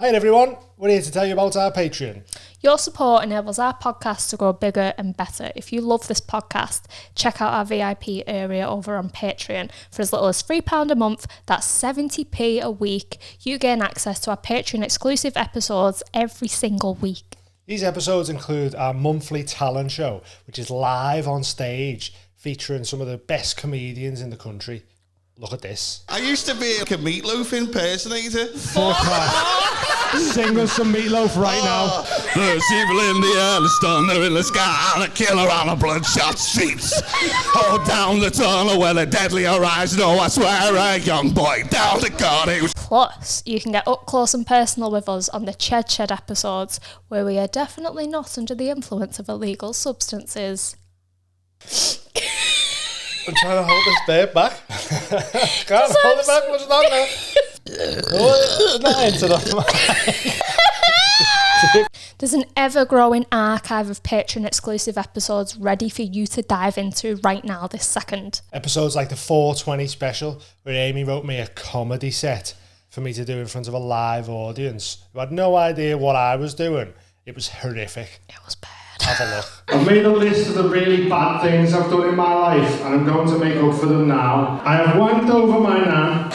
Hi everyone, we're here to tell you about our Patreon. Your support enables our podcast to grow bigger and better. If you love this podcast, check out our VIP area over on Patreon. For as little as £3 a month, that's 70p a week, you gain access to our Patreon exclusive episodes every single week. These episodes include our monthly talent show, which is live on stage, featuring some of the best comedians in the country. Look at this. I used to be like a Meatloaf impersonator. Sing us some Meatloaf right now. There's evil in the air, there's thunder in the sky, and a killer on a bloodshot streets. Hold down the tunnel where the deadly horizon. Oh, I swear, a young boy down to God. Plus, you can get up close and personal with us on the Shed episodes, where we are definitely not under the influence of illegal substances. I'm trying to hold this babe back. Can't hold it back much longer. Oh, not into the There's an ever-growing archive of Patreon exclusive episodes ready for you to dive into right now this second. Episodes like the 420 special, where Amy wrote me a comedy set for me to do in front of a live audience who had no idea what I was doing. It was horrific. It was bad. Have a look. I've made a list of the really bad things I've done in my life, and I'm going to make up for them now. I have wanked over my nan.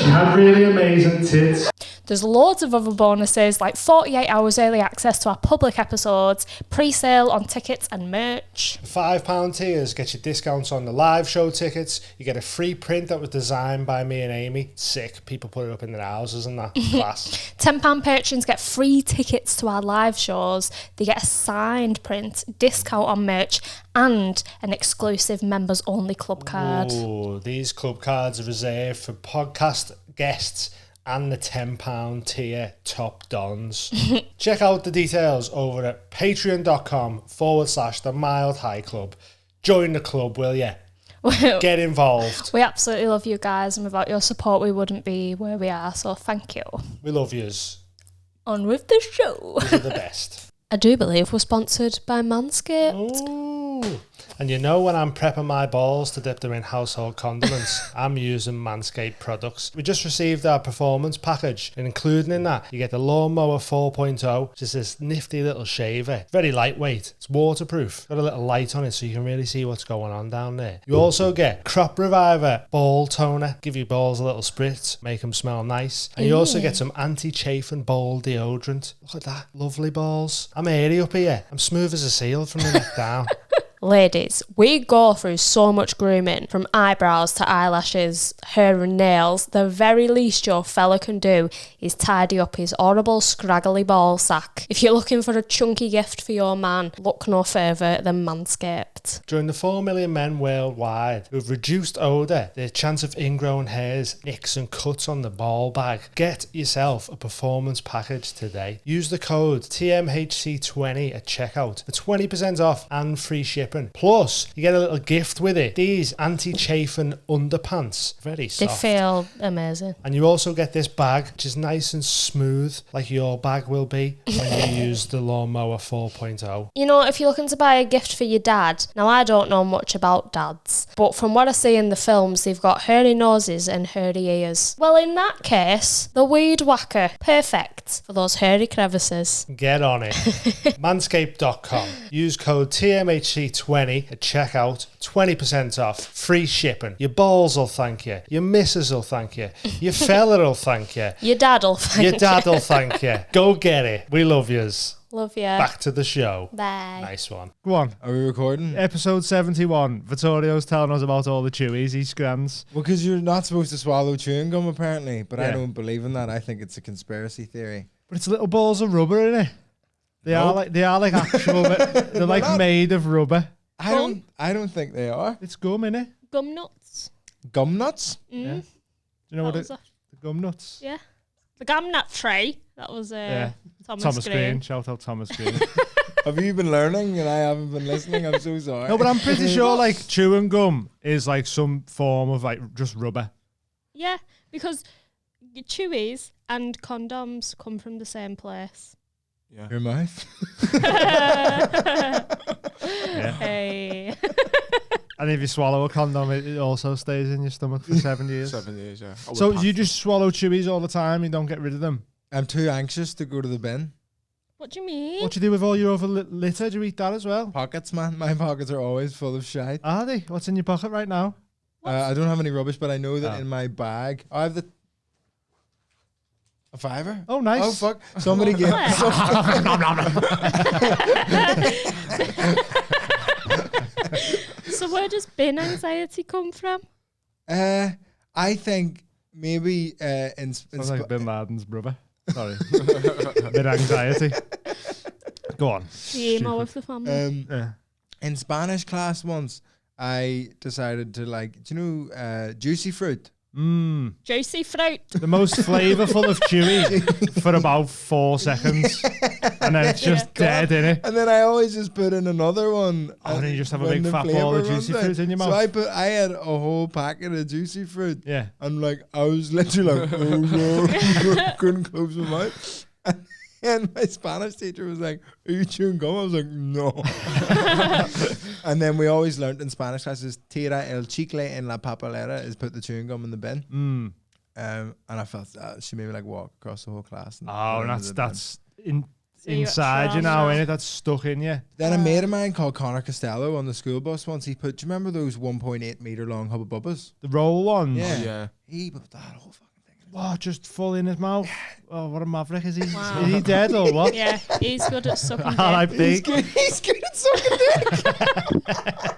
She had really amazing tits. There's loads of other bonuses like 48 hours early access to our public episodes, pre-sale on tickets and merch. £5 tiers get you discounts on the live show tickets. You get a free print that was designed by me and Amy. Sick. People put it up in their houses and that. Class. £10 patrons get free tickets to our live shows. They get a signed print, discount on merch, and an exclusive members only club card. Ooh, these club cards are reserved for podcast guests and the £10 tier top dons. Check out the details over at patreon.com/the Mild High Club. Join the club, will ya? Get involved. We absolutely love you guys, and without your support we wouldn't be where we are, so thank you. We love yous. On with the show. You're the best. I do believe we're sponsored by Manscaped. Ooh. And you know, when I'm prepping my balls to dip them in household condiments, I'm using Manscaped products. We just received our performance package, and including in that, you get the Lawnmower 4.0, which is this nifty little shaver. Very lightweight. It's waterproof. Got a little light on it so you can really see what's going on down there. You also get Crop Reviver Ball Toner. Give your balls a little spritz, make them smell nice. And you also get some anti-chafing ball deodorant. Look at that. Lovely balls. I'm airy up here. I'm smooth as a seal from the neck down. Ladies, we go through so much grooming, from eyebrows to eyelashes, hair and nails. The very least your fella can do is tidy up his horrible scraggly ball sack. If you're looking for a chunky gift for your man, look no further than Manscaped. During the 4 million men worldwide who have reduced odour, their chance of ingrown hairs, nicks and cuts on the ball bag, get yourself a performance package today. Use the code TMHC20 at checkout for 20% off and free shipping. Plus, you get a little gift with it. These anti-chafing underpants. Very soft. They feel amazing. And you also get this bag, which is nice and smooth, like your bag will be when you use the Lawnmower 4.0. You know, if you're looking to buy a gift for your dad, now I don't know much about dads, but from what I see in the films, they've got hairy noses and hairy ears. Well, in that case, the Weed Whacker. Perfect for those hairy crevices. Get on it. Manscaped.com. Use code TMHC20 at checkout. 20% off. Free shipping. Your balls will thank you. Your missus will thank you. Your fella will thank you. Your dad'll thank you. Your dad will thank you. Go get it. We love yous. Love you. Back to the show. Bye. Nice one. Go on. Are we recording? Episode 71. Vittorio's telling us about all the chewies he scrams. Well, because you're not supposed to swallow chewing gum, apparently. But I Yeah. don't believe in that. I think it's a conspiracy theory. But it's little balls of rubber in it. They are like actual. They're like not. made of rubber. I don't think they are. It's gum in it. Gum nuts. Gum nuts? Yeah. Do you know What what was it? that? The gum nuts. Yeah. The gum nut tray. That was Thomas Green. Shout out Thomas Green. Have you been learning and I haven't been listening? I'm so sorry. No, but I'm pretty sure like chewing gum is like some form of like just rubber. Yeah, because chewies and condoms come from the same place. Yeah. Your mouth? Yeah. Hey. And if you swallow a condom, it also stays in your stomach for 7 years. 7 years, yeah. So you just swallow chewies all the time? You don't get rid of them? I'm too anxious to go to the bin. What do you mean? What do you do with all your other litter? Do you eat that as well? Pockets, man. My pockets are always full of shite. Are they? What's in your pocket right now? I don't have any rubbish, but I know that in my bag, I have a fiver. Oh, nice. Oh, fuck. Somebody get... So where does bin anxiety come from? I think maybe Sounds like Bin Laden's brother. Sorry. A bit anxiety. Go on. The emo of the family. In Spanish class once, I decided to like, do you know juicy fruit? Juicy fruit. The most flavourful of chewy for about 4 seconds. And then it's just dead, innit? And then I always just put in another one. Oh, and then you just have a when big the fat ball of flavour juicy runs out. fruit in your mouth. So I had a whole packet of juicy fruit. Yeah. And like, I was literally like, oh no, couldn't close my mouth. And my Spanish teacher was like, are you chewing gum? I was like, no. And then we always learned in Spanish classes, tira el chicle en la papelera, is put the chewing gum in the bin. And I felt she made me like walk across the whole class. And that's So you got inside you now, trauma. innit? That's stuck in you. Then a mate of mine called Connor Costello on the school bus once, he put, do you remember those 1.8 metre long Hubba Bubbas? The roll ones. Yeah. He put that whole fucking thing in his Oh, just full in his mouth. Oh, what a maverick. Is he? Wow. Is he dead or what? Yeah, he's good at sucking dick. I think. He's good at sucking dick.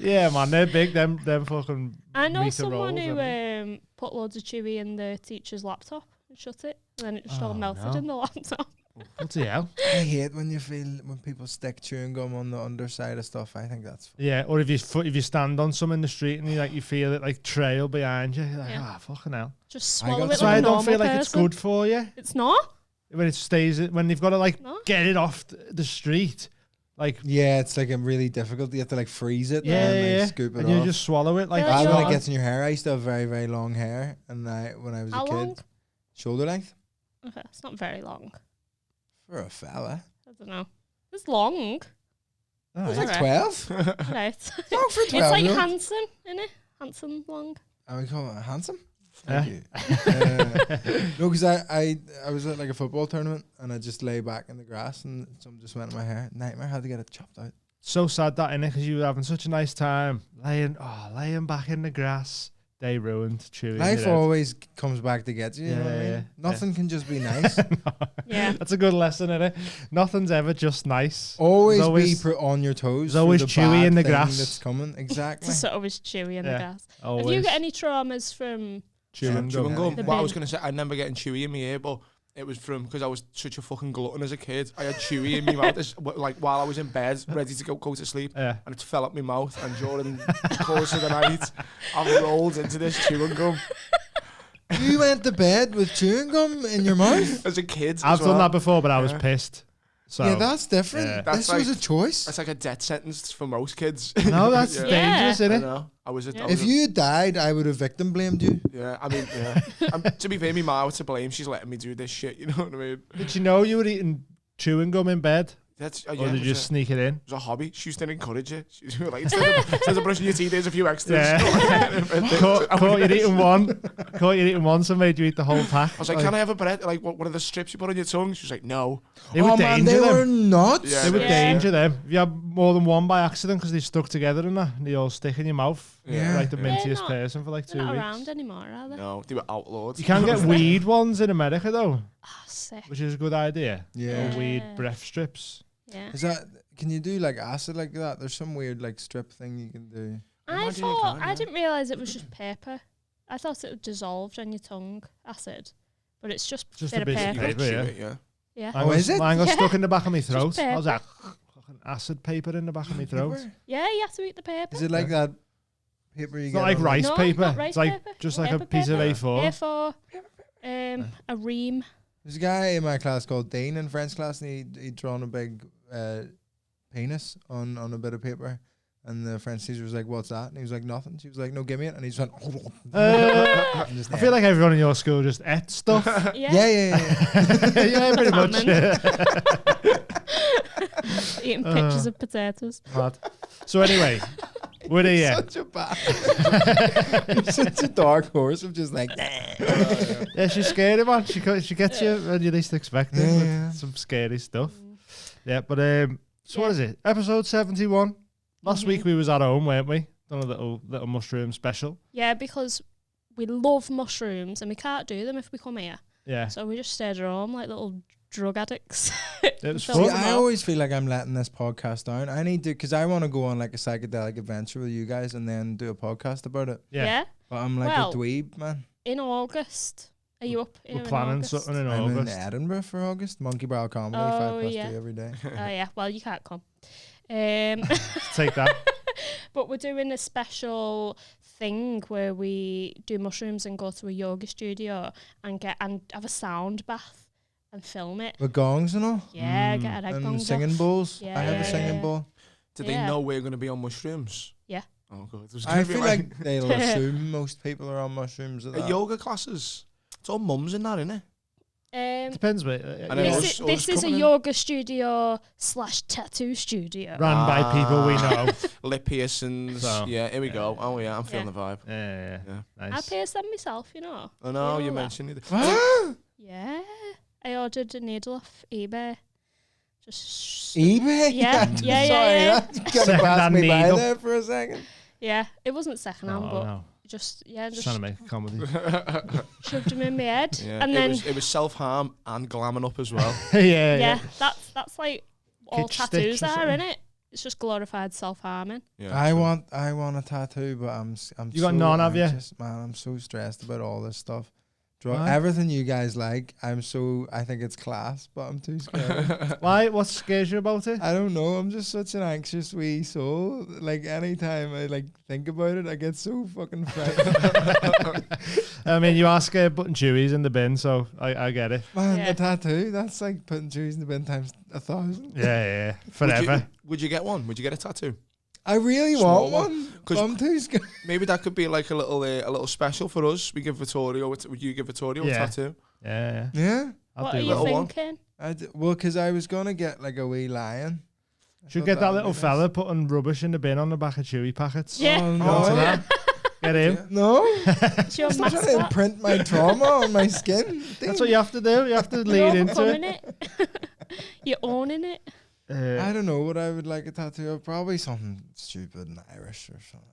Yeah, man, they're big. Them fucking. I know meter someone rolls, who put loads of chewy in the teacher's laptop and shut it, and then it just all melted no. in the laptop. Bloody hell. I hate when people stick chewing gum on the underside of stuff. I think that's Yeah, or if you stand on some in the street and you feel it like trail behind you, you're like, Yeah. fucking hell. Just swallow it That's like why a I don't normal feel like it's person. good for you It's not? when it stays. When you've got to No. get it off the street, like it's like a really difficult. You have to like freeze it yeah, and yeah, scoop it and off. you just swallow it like Yeah, Bad you when are. it gets in your hair. I used to have very, very long hair, and when I was How a kid, long? shoulder length Okay, it's not very long. for a fella. I don't know. It's long. Oh, It's yeah. like Alright. 12. Right. Long for 12. It's like you know? Hanson, innit? Hanson long. And we call it handsome. Yeah. Thank you. No, because I was at like a football tournament and I just lay back in the grass and something just went in my hair. Nightmare. Had to get it chopped out. So sad that innit, because you were having such a nice time laying back in the grass. Day ruined. Chewing. Life always comes back to get you. You know what I mean? Yeah. Nothing can just be nice. Yeah. That's a good lesson, innit? Nothing's ever just nice. Always, There's always- be on your toes. there's always for the chewy bad in the thing grass. That's coming. Exactly. It's sort of always chewy in the Yeah. grass. Always. Have you got any traumas from... chewing Chewing gum? gum. The What I bin. was going to say, I remember getting chewy in my ear, but it was from because I was such a fucking glutton as a kid. I had chewy in my mouth, like while I was in bed, ready to go to sleep, Yeah. and it fell up my mouth. And during the course of the night, I rolled into this chewing gum You went to bed with chewing gum in your mouth? as a kid. I've as done well. that before, but I was Yeah. pissed. So Yeah, that's different. Yeah. That's This was like- a choice. That's like a death sentence for most kids. no, that's Yeah. dangerous, Yeah. I innit? know. I was a. Yeah. I was If a- you had died, I would have victim blamed you. yeah, I mean, yeah. To be fair, my mum was to blame. She's letting me do this shit. You know what I mean? Did you know you were eating chewing gum in bed, That's or yeah, did it you just sneak it in? was a hobby. She used to encourage it. She was like, instead of brushing your teeth, there's a few extras. Yeah. Caught you eating one. Caught you eating one, so made you eat the whole pack. I was like, can I have a bread? Like, one of the strips you put on your tongue? She was like, no. They were Oh man, danger they were them. nuts. Yeah, They were Yeah. danger them. If you have more than one by accident because they stuck together and that, and they all stick in your mouth. Yeah. You're like the They're mintiest not- person for like 2 They're not weeks. around anymore, are they? No, they were outlawed. You can get weed ones in America though, Oh, sick. which is a good idea. Yeah. Or weed Yeah. breath strips. Yeah. Is that? Can you do like acid like that? There's some weird like strip thing you can do. I Imagine you thought can, I yeah. didn't realise it was just paper. I thought it dissolved on your tongue, acid, but it's just Just bit a of bit of paper. You gotta Paper, chew it, yeah. Yeah, Mine Oh, got, is it? Mine got Yeah. stuck in the back of my throat. I was paper. like, fucking acid paper in the back of my throat. Paper? yeah. You have to eat the paper. Is it like that paper you It's get? not like on rice No, paper. not rice It's like paper. just like a Paper piece paper. of A4. A4, a ream. There's a guy in my class called Dean in French class, and he'd drawn a big penis on a bit of paper. And the French teacher was like, "What's that?" And he was like, "Nothing." She was like, "No, give me it." And he just went. And just I feel like everyone in your school just ate stuff. Yeah. yeah. Yeah, pretty much. Salmon. Eating pictures of potatoes. Mad. So anyway, we're here. Such a bad. You're such a dark horse of just like. Yeah, she's scary, man. She gets you when you least expect it with some scary stuff. Yeah, but so what is it? Episode 71. Last week we was at home, weren't we? Done a little mushroom special. Yeah, because we love mushrooms and we can't do them if we come here. Yeah. So we just stayed at home like little drug addicts. It was Filmed fun. them I up. always feel like I'm letting this podcast down. I need to, because I want to go on like a psychedelic adventure with you guys and then do a podcast about it. Yeah. But I'm like Well, a dweeb, man. In August. Are you up here We're in planning August? something in I'm in August. Edinburgh for August. Monkey Brow Comedy, Oh, 5 + yeah. 2 every day. Oh yeah, well you can't come. Take that. But we're doing a special thing where we do mushrooms and go to a yoga studio and have a sound bath and film it. With gongs and all. Yeah, get an egg And gongs singing off. bowls. Yeah, I have a yeah, singing yeah. bowl. Do they Yeah. know we're going to be on mushrooms? Yeah. Oh, God. There's I gonna be feel like they'll assume most people are on mushrooms. At that. yoga classes. It's all mums in that, isn't it? Depends, mate. And then This us is a coming in. yoga studio / tattoo studio. Ran by people we know. Lip piercings. So, yeah, here we go. Oh, yeah, I'm feeling Yeah. the vibe. Yeah. I Nice. pierced them myself, you know. I know, You you know that. mentioned it. What? Yeah. I ordered a needle off eBay. Just eBay? Yeah, I'm yeah, sorry, yeah. that kind of passed Second-hand me by needle. there for a second. yeah, it wasn't secondhand, No, but no. just Just trying to make a comedy. shoved them in my head, Yeah, and then it was self-harm and glamming up as well. yeah. that's like all Kitsch tattoos stitch or are, something. innit? It's just glorified self-harming. Yeah, I so- want a tattoo, but I'm You got none, have you? anxious, man. I'm so stressed about all this stuff. Why? Everything you guys like, I think it's class, but I'm too scared. Why? What scares you about it? I don't know. I'm just such an anxious wee soul. Like anytime I like think about it, I get so fucking frightened. I mean, you ask putting chewies in the bin, so I get it. Man, Yeah. a tattoo, that's like putting cheese in the bin times 1,000. Yeah. Forever. Would you get one? Would you get a tattoo? I really Small want one. one, 'Cause- but I'm too scared. Maybe that could be like a little special for us. We give Vittorio. Would you give Vittorio Yeah. a tattoo? Yeah. Yeah. I'll What do are you that. little one. thinking? Well, because I was going to get like a wee lion. I Should thought get that would little be nice. fella putting rubbish in the bin on the back of chewy packets. Yeah. Oh, Onto no. that. Get him. No. It's your I'm trying to mascot. imprint my trauma on my skin. That's what you have to do. You have to You're lead into overcoming it. it. You're owning it. I don't know what I would like a tattoo of. Probably something stupid and Irish or something.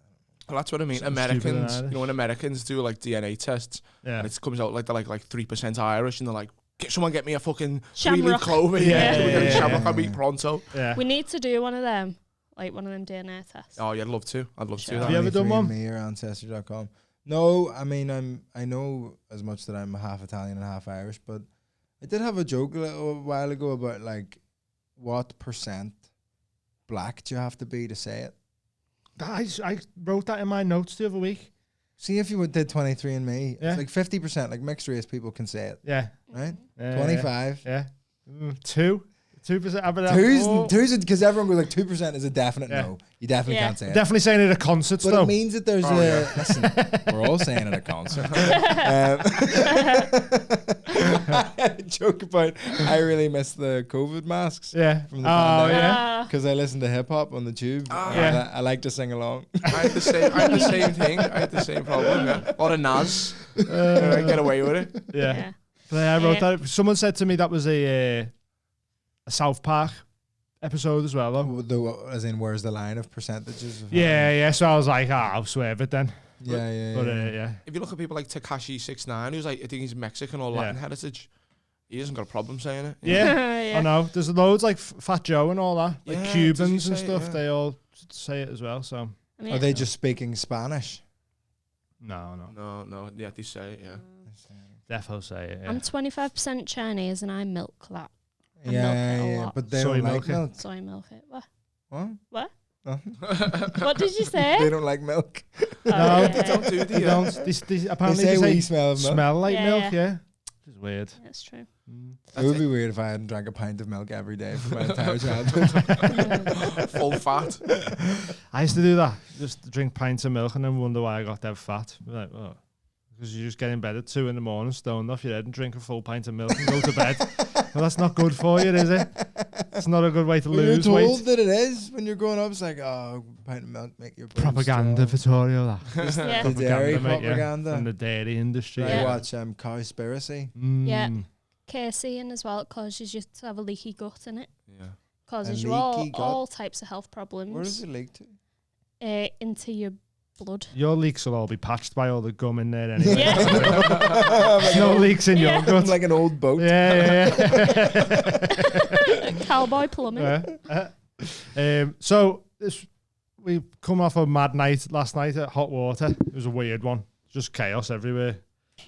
Well, that's what I mean. Something stupid and Americans, you Irish. know, when Americans do like DNA tests, Yeah. and it comes out like they're like 3% Irish, and they're like, get me a fucking 3-leaf Shamrock. clover. Yeah, Can we get a yeah, shamrock yeah, on me yeah. pronto. Yeah. We need to do one of them, like one of them DNA tests. Oh, yeah, I'd love to. I'd love to do Have that. you ever done one? Me or Ancestry.com. No, I mean I know as much that I'm half Italian and half Irish, but I did have a joke a little while ago about like what percent black do you have to be to say it? I wrote that in my notes the other week. See if you did 23andMe, Yeah. it's like 50%. Like mixed race people can say it, Yeah. right? Yeah. 25. Yeah. 2%. I bet Two's because everyone goes like 2% is a definite Yeah. no. You definitely Yeah. can't say it. Definitely saying it at concerts But though. it means that there's listen, we're all saying it at concert. I had a joke about I really miss the COVID masks Yeah. from the Oh pandemic. yeah. because I listen to hip hop on the tube. Ah. and Yeah. I like to sing along. I had the same thing. I had the same problem. Yeah. A lot of Nas. I get away with it. Yeah. Yeah. But I wrote Yeah. that. Someone said to me that was a South Park episode as well, though. As in, where's the line of percentages? Of Yeah. So I was like, I'll swerve it then. yeah. But yeah. yeah. If you look at people like Tekashi 69, who's like, I think he's Mexican or Latin Yeah. heritage, he hasn't got a problem saying it. Yeah. Yeah. I know. There's loads like Fat Joe and all that. Like Yeah, Cubans does and he say stuff. it? Yeah. They all say it as well. So I mean, Are they just speaking Spanish? no. No, yeah, they say it, yeah. Defo say it. Yeah. I'm 25% Chinese and I milk that. I milk Yeah, it a yeah. lot. But they Soy don't like milk it. milk. So I milk it. What? What? What? Nothing. What did you say? They don't like milk. Oh, No, yeah. They don't do They the don't. They apparently They say they we smell of milk. smell like Yeah, milk. yeah. Yeah. Which is weird. That's true. It would be weird if I hadn't drank a pint of milk every day for my entire childhood. full fat. I used to do that. Just drink pints of milk and then wonder why I got dead fat. Like, oh, because you just get in bed at 2 a.m, stoned off your head and drink a full pint of milk and go to bed. Well, that's not good for you, is it? It's not a good way to lose You're told weight. that it is when you're growing up. It's like, oh, a pint of milk make your bones Propaganda, strong. Vittorio. That. Yeah. The dairy mate, yeah, propaganda. from the dairy industry. I Yeah. watch Cowspiracy. Yeah. Casein as well, it causes you to have a leaky gut in it. Yeah. Causes A you leaky gut? all types of health Where does problems. it leak to? Into your blood. Your leaks will all be patched by all the gum in there anyway. Yeah. There's no leaks in your Yeah. I'm gut. like an old boat. Yeah. Cowboy plumbing. So we come off a mad night last night at Hot Water. It was a weird one. Just chaos everywhere.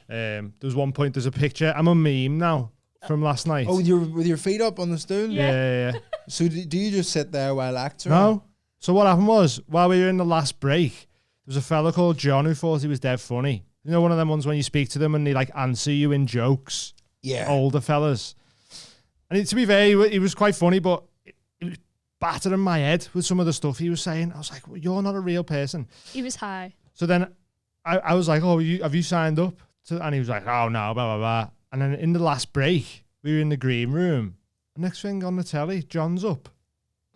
There was one point, there's a picture. I'm a meme now from last night. Oh, you're with your feet up on the stool? Yeah. So do you just sit there while acting? No. So what happened was, while we were in the last break, there was a fella called John who thought he was dead funny. You know, one of them ones when you speak to them and they like answer you in jokes. Yeah. Older fellas. And to be fair, he was quite funny, but it was battering my head with some of the stuff he was saying. I was like, well, you're not a real person. He was high. So then I was like, oh, have you signed up? And he was like, oh, no, blah, blah, blah. And then in the last break, we were in the green room. Next thing on the telly, John's up.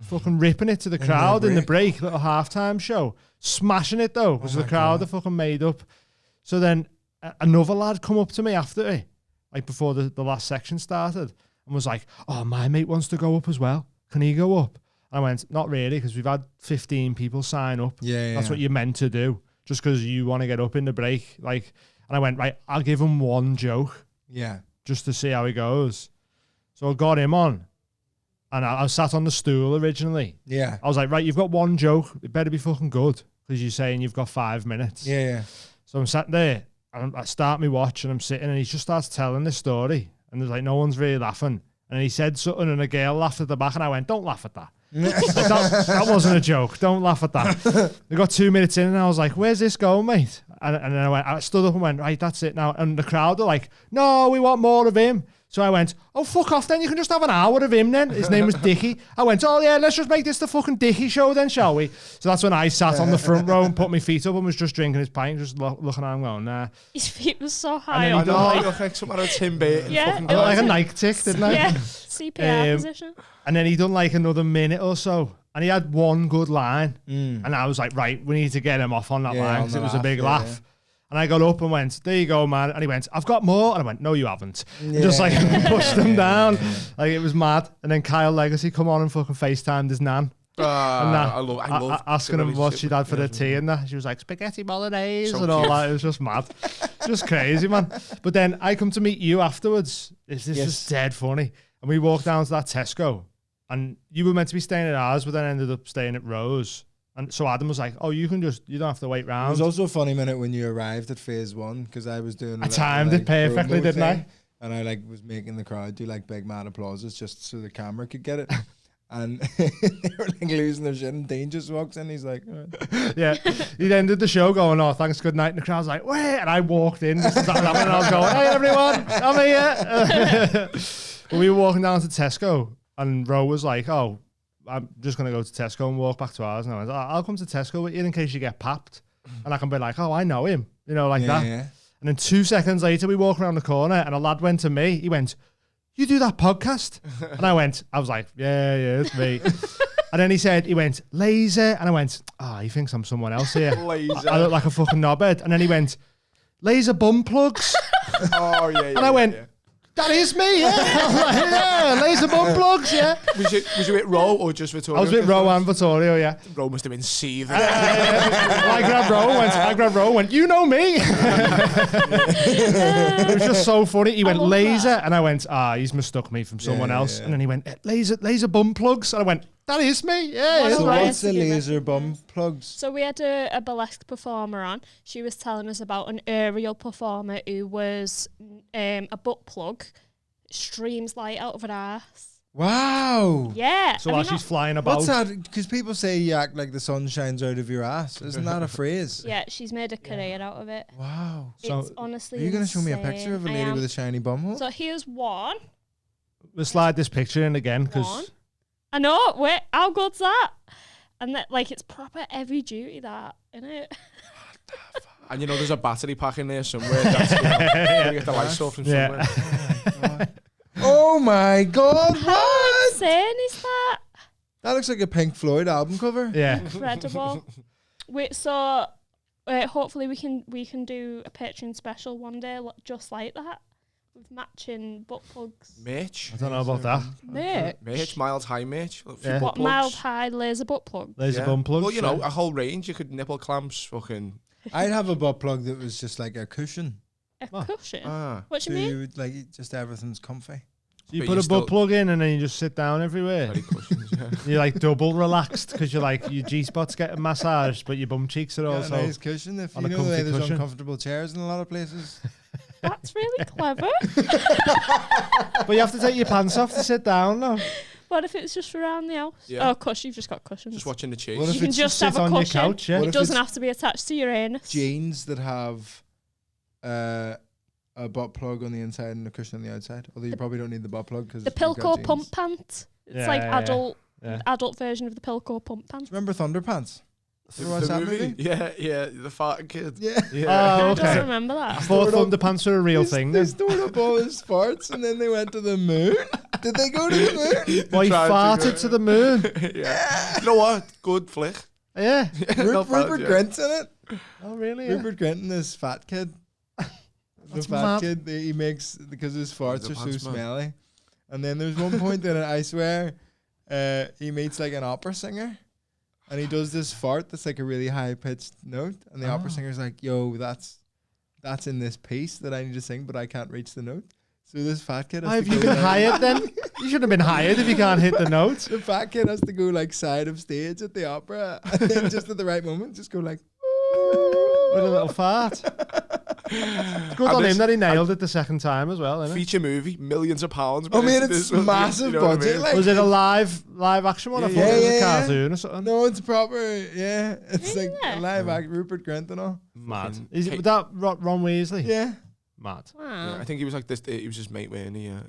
Fucking ripping it to the crowd in the break, little halftime show. Smashing it, though, because the crowd are fucking made up. So then another lad come up to me after it, like before the last section started, and was like, oh, my mate wants to go up as well. Can he go up? And I went, not really, because we've had 15 people sign up. Yeah. That's what you're meant to do, just because you want to get up in the break. Like, and I went, right, I'll give him one joke. Yeah. Just to see how he goes. So I got him on. And I sat on the stool originally. Yeah. I was like, right, you've got one joke. It better be fucking good. Because you're saying you've got 5 minutes. Yeah. So I'm sat there. And I start my watch and I'm sitting. And he just starts telling this story. And there's like, no one's really laughing. And he said something and a girl laughed at the back. And I went, don't laugh at that. that wasn't a joke. Don't laugh at that. We got 2 minutes in and I was like, where's this going, mate? And then I stood up and went, right, that's it now. And the crowd are like, no, we want more of him. So I went, oh, fuck off then. You can just have an hour of him then. His name was Dickie. I went, oh, yeah, let's just make this the fucking Dickie show then, shall we? So that's when I sat on the front row and put my feet up and was just drinking his pint, just looking at him going, nah. His feet was so high then up. he done I look like something out of Tim Burton. Yeah, fucking it I looked like a was- Nike tick, didn't I? Yeah, CPR position. And then he done like another minute or so. And he had one good line. And I was like, right, we need to get him off on that line because it was a big laugh. And I got up and went, there you go, man. And he went, I've got more. And I went, no, you haven't. And just like pushed him down. Like it was mad. And then Kyle Legacy come on and fucking FaceTimed his nan. I love asking him what she'd had for the tea and that. She was like, spaghetti bolognese So and all cute. that. It was just mad. Just crazy, man. But then I come to meet you afterwards. This is dead funny. And we walked down to that Tesco. And you were meant to be staying at ours, but then ended up staying at Rose. And so Adam was like, oh, you don't have to wait It round. was also a funny minute when you arrived at phase 1 because I was doing. I timed it perfectly, didn't I? And I like was making the crowd do like big mad applauses just so the camera could get it. And they were like losing their shit. And Dean just walks in. He's like, all right. Yeah. He ended the show going, oh, thanks, good night. And the crowd's like, wait. And I walked in just as that happened. And I was going, hey, everyone, I'm here. But we were walking down to Tesco. And Ro was like, oh, I'm just going to go to Tesco and walk back to ours. And I went, I'll come to Tesco with you in case you get papped. And I can be like, oh, I know him. You know, like that. Yeah. And then 2 seconds later, we walk around the corner and a lad went to me. He went, you do that podcast? And I was like, yeah, it's me. And then he went, laser. And I went, he thinks I'm someone else here. Laser. I look like a fucking knobhead. And then he went, laser bum plugs. Oh, yeah. And I went, that is me, yeah. I was like, yeah, laser bum plugs, yeah. Was you with Ro or just Vittorio? I was with Ro and Vittorio, yeah. Ro must have been seething. I grabbed Ro and went, you know me. It was just so funny. He went, love laser. that. And I went, he's mistook me from someone else. yeah. And then he went, laser bum plugs. And I went, that is me, yeah. What it's So Right. right. what's the Together. laser bum plugs? So we had a burlesque performer on. She was telling us about an aerial performer who was a butt plug, streams light out of her ass. Wow. Yeah. So have while you she's not- flying about. What's that? Because people say you act like the sun shines out of your ass. Isn't that a phrase? Yeah, she's made a career out of it. Wow. So It's honestly Are you going to show me a picture insane. of a I lady am. with a shiny bumhole? So here's one. We'll slide this picture in again One. because I know. Wait, how good's that? And that, like, it's proper heavy duty, that, isn't it? And you know there's a battery pack in there somewhere. That's you get the light source from somewhere. Oh my God! How What? insane is that? That looks like a Pink Floyd album cover. Yeah. Incredible. Wait, so hopefully we can do a Patreon special one day, just like that, with matching butt plugs. Merch. I don't know about that. Merch. Mild high merch. Yeah. What, mild high laser butt plug? Laser bum plugs. Well, you know, a whole range. You could nipple clamps, fucking. I'd have a butt plug that was just like a cushion. A cushion? Ah. What do you mean? Like just everything's comfy. You But put you a still- butt plug in and then you just sit down everywhere. Very cushions, yeah. You're like double relaxed because you're like your G-spot's getting massaged, but your bum cheeks are Yeah, also. a nice cushion. If on you a know the way comfy there's cushion. uncomfortable chairs in a lot of places. That's really clever. But you have to take your pants off to sit down, though. What if it's just around the house? Yeah. Oh, of course, you've just got cushions. Just watching the chase. What if You can it's just sit have a on your cushion. couch, yeah? What It if doesn't it's have to be attached to your anus. jeans that have a butt plug on the inside and a cushion on the outside. Although you probably don't need the butt plug because The Pilco pump pant. It's Yeah, like yeah, yeah. adult version of the Pilco pump pant. Remember Thunderpants? The, You watch that movie? Yeah, the farting kid. Yeah. Oh, I okay. don't remember that. I thought Thunderpants were a real thing. They Then. stored up all his farts and then they went to the moon. Did they go to the moon? Why he tried to farted to the moon? Yeah. You know what? Good flick. Yeah. Rupert Grint's in it. Oh, really? Yeah. Rupert Grint and this fat kid. The That's fat mad. kid, he makes, because his farts are so Thunderpants, man. smelly. And then there's one point in it, I swear, he meets like an opera singer. And he does this fart that's like a really high-pitched note. And the opera singer's like, yo, that's in this piece that I need to sing, but I can't reach the note. So this fat kid has Why to have you go been down- hired then? You shouldn't have been hired if you can't hit the notes. The fat kid has to go like side of stage at the opera. And then just at the right moment, just go like, With a little fart. It's good on him that he nailed it the second time as well, isn't it? Feature movie, millions of pounds. I mean, This it's was- massive you know what I budget. mean? Like, Was it a live action one? I thought it was a cartoon or something. No, it's proper. Yeah, it's like Yeah. a live act. Rupert Grint and all. Mad. Fucking Is it Kate- with that Ron Weasley? Yeah. Mad. Wow. Yeah, I think he was like this. He was his mate, wasn't he? Yeah.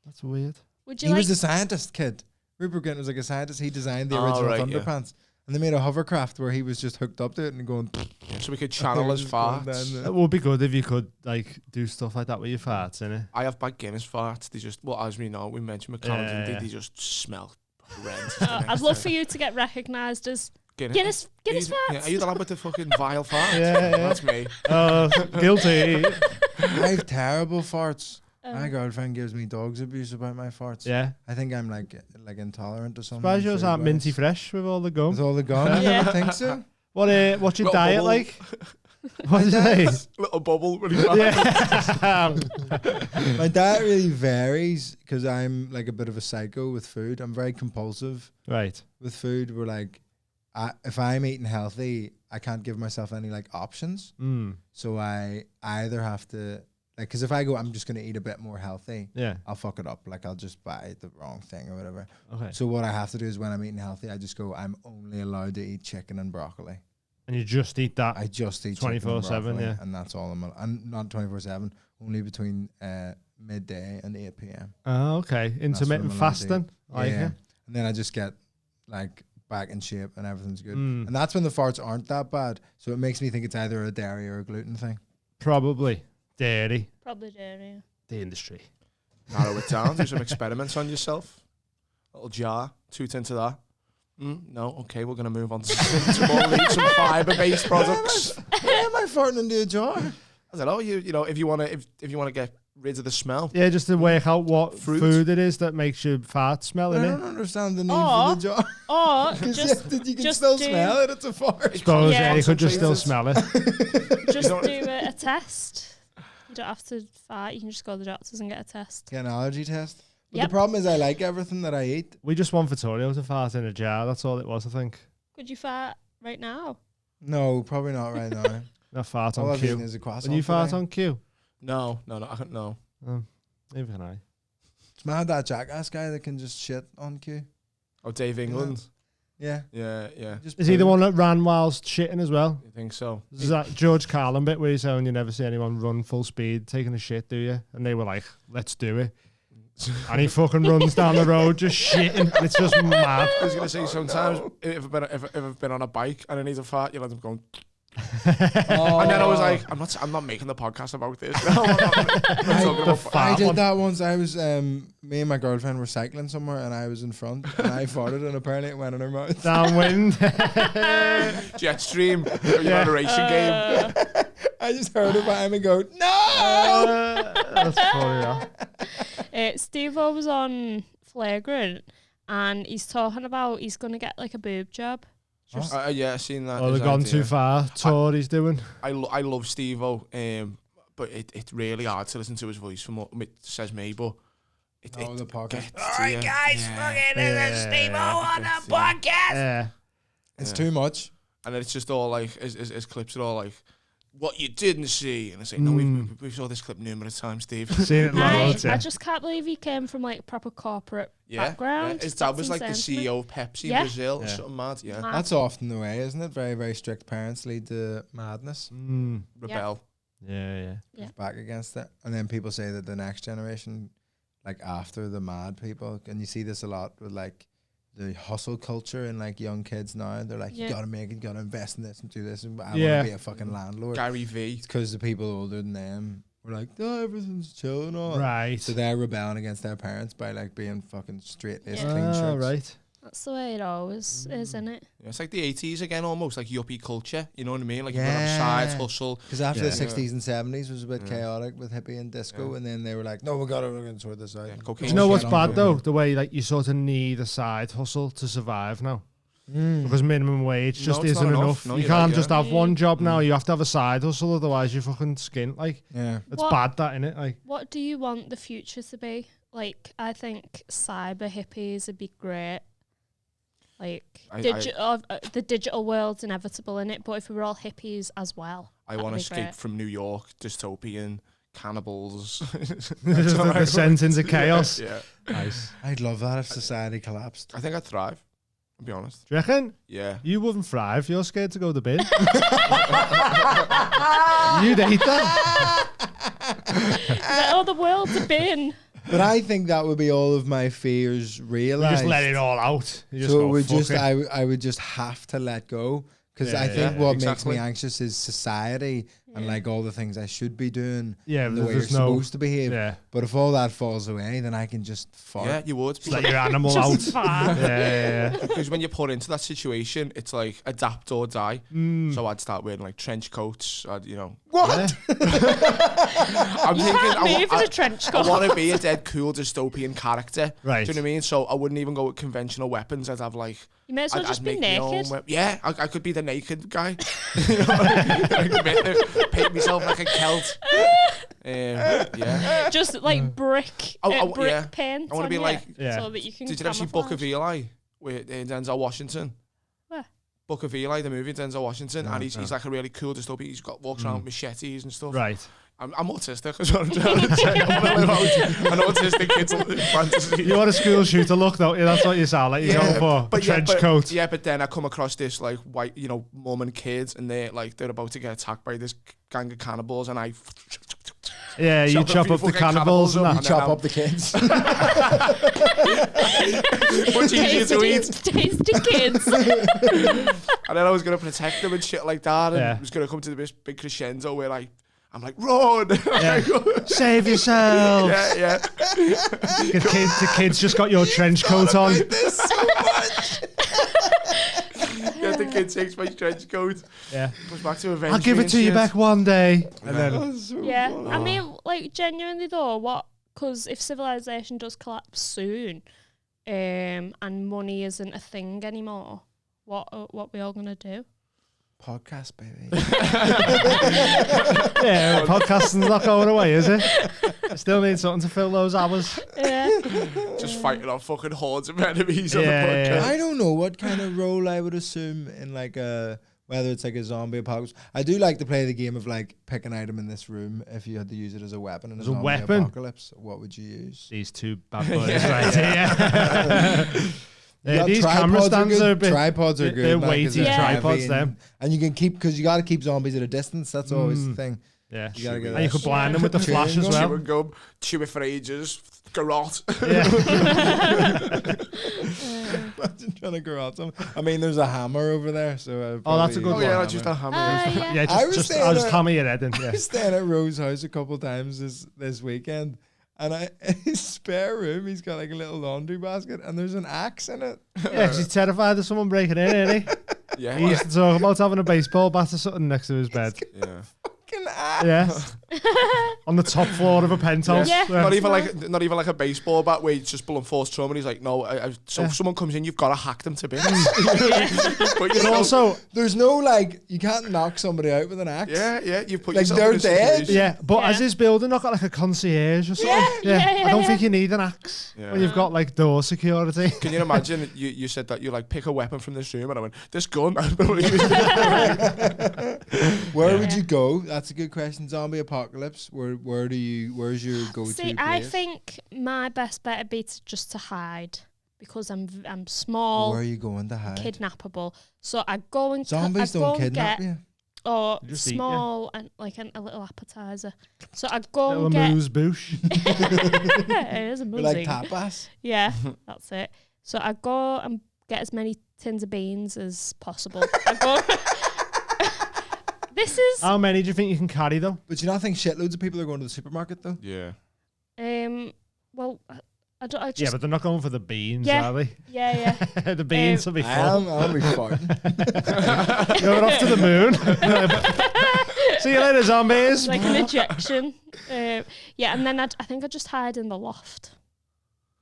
That's weird. Would He you like? was a scientist kid. Rupert Grint was like a scientist. He designed the Oh, original right, yeah. Thunderpants. And they made a hovercraft where he was just hooked up to it and going. Yeah, so we could channel his farts. It would be good if you could like do stuff like that with your farts, innit? I have bad Guinness farts. They just, well, as we know, we mentioned McCallum, Yeah. they just smell horrendous. I'd love for you to get recognised as Guinness Yeah, farts. are you the lad with the fucking vile farts? Yeah, yeah. That's me. Oh, guilty. I have terrible farts. My Um, girlfriend gives me dog's abuse about my farts. Yeah. I think I'm like intolerant or something. Surprised yours aren't food-wise. minty fresh with all the gum. With all the gum? Yeah. I think so. What's your Little diet bubble. like? What is it? Little bubble when he's Yeah. My diet really varies because I'm like a bit of a psycho with food. I'm very compulsive Right. with food. We're like, if I'm eating healthy, I can't give myself any like options. Mm. So I either have to like, because if I go, I'm just gonna eat a bit more healthy. Yeah. I'll fuck it up. Like I'll just buy the wrong thing or whatever. Okay. So what I have to do is when I'm eating healthy, I just go, I'm only allowed to eat chicken and broccoli. And you just eat that. I just eat chicken and 24/7, broccoli, yeah. and that's all and not 24/7. Only between midday and 8 p.m. Oh, okay. Intermittent I'm allowed to fasting. eat. Like Yeah. it. And then I just get like back in shape and everything's good. Mm. And that's when the farts aren't that bad. So it makes me think it's either a dairy or a gluten thing. Probably. Dairy. Probably dairy. The industry. narrow it down, do some experiments on yourself. Little jar, toot into that. No, okay, we're going to move on to more lead, some fibre-based products. Why am I farting into a jar? I don't know, you know, if you want to get rid of the smell. Yeah, just to work out what Fruit. food it is that makes your fart smell, I innit? don't understand the need Or- for the jar. Or Because just you can just still do- smell it. It's a fart. Suppose, Yeah. yeah, you could just still Concentrated. smell it. just do a test. You don't have to fart. You can just go to the doctors and get a test. Get an allergy test. But Yep. the problem is I like everything that I eat. We just want Vittorio to fart in a jar. That's all it was, I think. Could you fart right now? No, probably not right now. Not fart All on I've eaten cue. is a croissant. When you fart today. on cue? No, I can't, no. Maybe can I. It's mad that jackass guy that can just shit on cue. Oh, Dave England. Yeah. Yeah. Just Is he the poo. one that ran whilst shitting as well? You think so? Is that George Carlin bit where he's saying you never see anyone run full speed taking a shit, do you? And they were like, let's do it. And he fucking runs down the road just shitting. And it's just mad. I was going to say, sometimes if I've been on a bike and I need a fart, you'll end up going... And then I was like, I'm not making the podcast about this. No, I'm not talking about I did that once. I was me and my girlfriend were cycling somewhere, and I was in front, and I farted, and apparently it went in her mouth. Downwind. Jetstream. You're on a racing game. I just heard it behind me go, no. That's funny. Yeah. Steve-O was on Flagrant, and he's talking about he's going to get like a boob job. Yeah, I seen that. Oh, they've gone too far. Tour he's doing. I love Steve-O, but it's really hard to listen to his voice from what it says me, but the podcast. Alright guys, This is Steve-O on a podcast. Yeah. It's too much. And then it's just all like his clips are all like what you didn't see, and I say no, we've saw this clip numerous times, Steve. Seen it loads. I just can't believe he came from like proper corporate background. His dad was like the CEO of Pepsi in Brazil or something mad. Yeah, that's often the way, isn't it? Very, very strict parents lead to madness. Rebel. Yeah. Back against it, and then people say that the next generation, like after the mad people, and you see this a lot with like the hustle culture and like young kids now. They're like, you gotta make it, you gotta invest in this and do this, and I want to be a fucking landlord. Gary V. It's because the people older than them were like, no, everything's chill and all. Right. So they're rebelling against their parents by like being fucking straight-laced clean shirts. Right. That's the way it always is, isn't it? Yeah, it's like the 80s again, almost like yuppie culture. You know what I mean? Like you got sides, hustle. Because after the 60s and 70s was a bit chaotic with hippie and disco, and then they were like, no, we're gonna sort this out. Cocaine. Do you know what's bad though? The way like you sort of need a side hustle to survive now. Because minimum wage just isn't enough. No, you can't just have one job now. You have to have a side hustle, otherwise you're fucking skint. Like, it's bad that, innit? Like, what do you want the future to be? Like, I think cyber hippies would be great. Like, the digital world's inevitable in it, but if we were all hippies as well, I want to escape from New York, dystopian cannibals. the descent into chaos. Yeah, nice. I'd love that if society collapsed. I think I'd thrive. I'll be honest. Do you reckon? Yeah. You wouldn't thrive. You're scared to go to the bin. You'd hate that. The world's a bin. But I think that would be all of my fears realized. You just let it all out. I would just have to let go. Because I think what makes me anxious is society and like all the things I should be doing. Yeah, the way you're supposed to behave. Yeah. But if all that falls away, then I can just fart. Yeah, you would. Just let your animal out. Yeah. Because when you're put into that situation, it's like adapt or die. So I'd start wearing like trench coats. What? Yeah. I'm thinking a trench coat. I want to be a dead cool dystopian character. Right. Do you know what I mean? So I wouldn't even go with conventional weapons. I'd have like. You may as well just be naked. Yeah, I could be the naked guy. I could paint myself like a Celt. Yeah. Just like brick paint. I want to be like. So that you can. Did you ever see Book of Eli with Denzel Washington? Where? Book of Eli, the movie, Denzel Washington, and he's like a really cool dystopian. He's walks around with machetes and stuff. Right. I'm autistic, is what I'm trying to say. An autistic kid's fantasy. You want a school shooter look, though? That's what you sound like. You're going for a trench coat. Yeah, but then I come across this like white, mum and kids, and they're about to get attacked by this gang of cannibals, and I. Yeah, you chop up the cannibals and that. You chop up the kids. Much easier to eat. Tasty kids. And then I was going to protect them and shit like that, and it was going to come to this big crescendo where I'm like, run! Yeah. Save yourselves! Yeah. The kids just got your trench coat on. I like this so much. The kid takes my trench coat. Yeah. Push back to avenge. I'll give it to you back one day. And then, I mean, like genuinely though, because if civilization does collapse soon, and money isn't a thing anymore, what we all gonna do? Podcast, baby. Yeah, podcasting's not going away, is it? Still need something to fill those hours. Yeah. Just fighting off fucking hordes of enemies on the podcast. Yeah. I don't know what kind of role I would assume in like whether it's like a zombie apocalypse. I do like to play the game of like pick an item in this room. If you had to use it as a weapon in a zombie apocalypse, what would you use? These two bad boys right here. These camera stands are a bit. Tripods are good. They're weighty tripods, them. And you can keep, because you got to keep zombies at a distance. That's always the thing. Yeah. You gotta get and you could blind them with the flash as well. Chew and gum, chew it for ages, garrot. Imagine trying to garrote someone. I mean, there's a hammer over there, so that's a good Oh one. yeah, that's just a hammer. Yeah. Yeah, I was I'll just saying hammer your head in. I Yeah. was staying at Rose's house a couple of times this weekend, and in his spare room, he's got like a little laundry basket, and there's an axe in it. Yeah, 'cause he's terrified of someone breaking in, isn't he? Yeah. He used to talk about having a baseball bat or something next to his bed. Yeah. Fucking axe. Yeah. On the top floor of a penthouse. Yeah. Not even like a baseball bat where it's just blunt force trauma. And he's like, no. So if someone comes in, you've got to hack them to bits. But But also, There's no like, you can't knock somebody out with an axe. yeah. You put Like, yourself they're in a dead? situation. yeah, but Yeah. has this building not got like a concierge or something? Yeah, I don't yeah. think you need an axe Yeah. when you've got like door security. Can you imagine? You said that you like pick a weapon from this room, and I went, this gun. Where would you go? That's a good question. Zombie apocalypse. Where's your go-to See, place? I think my best bet would be just to hide because I'm small, Where are you going to hide? kidnappable. So I go and Zombies I go don't and kidnap get you. or Just eat you. small and like a little appetizer. So I go Little and get. amuse bouche. It is a We're like muzzing. tapas. Yeah, that's it. So I go and get as many tins of beans as possible. I go. This is How many do you think you can carry though? But you not think shitloads of people are going to the supermarket though? Yeah. well, I don't. I just Yeah, but they're not going for the beans, Yeah. are they? yeah. The beans will be full. I'll be farting. Going off to the moon. See you later, zombies. Like an ejection. Yeah, and then I think I just hide in the loft.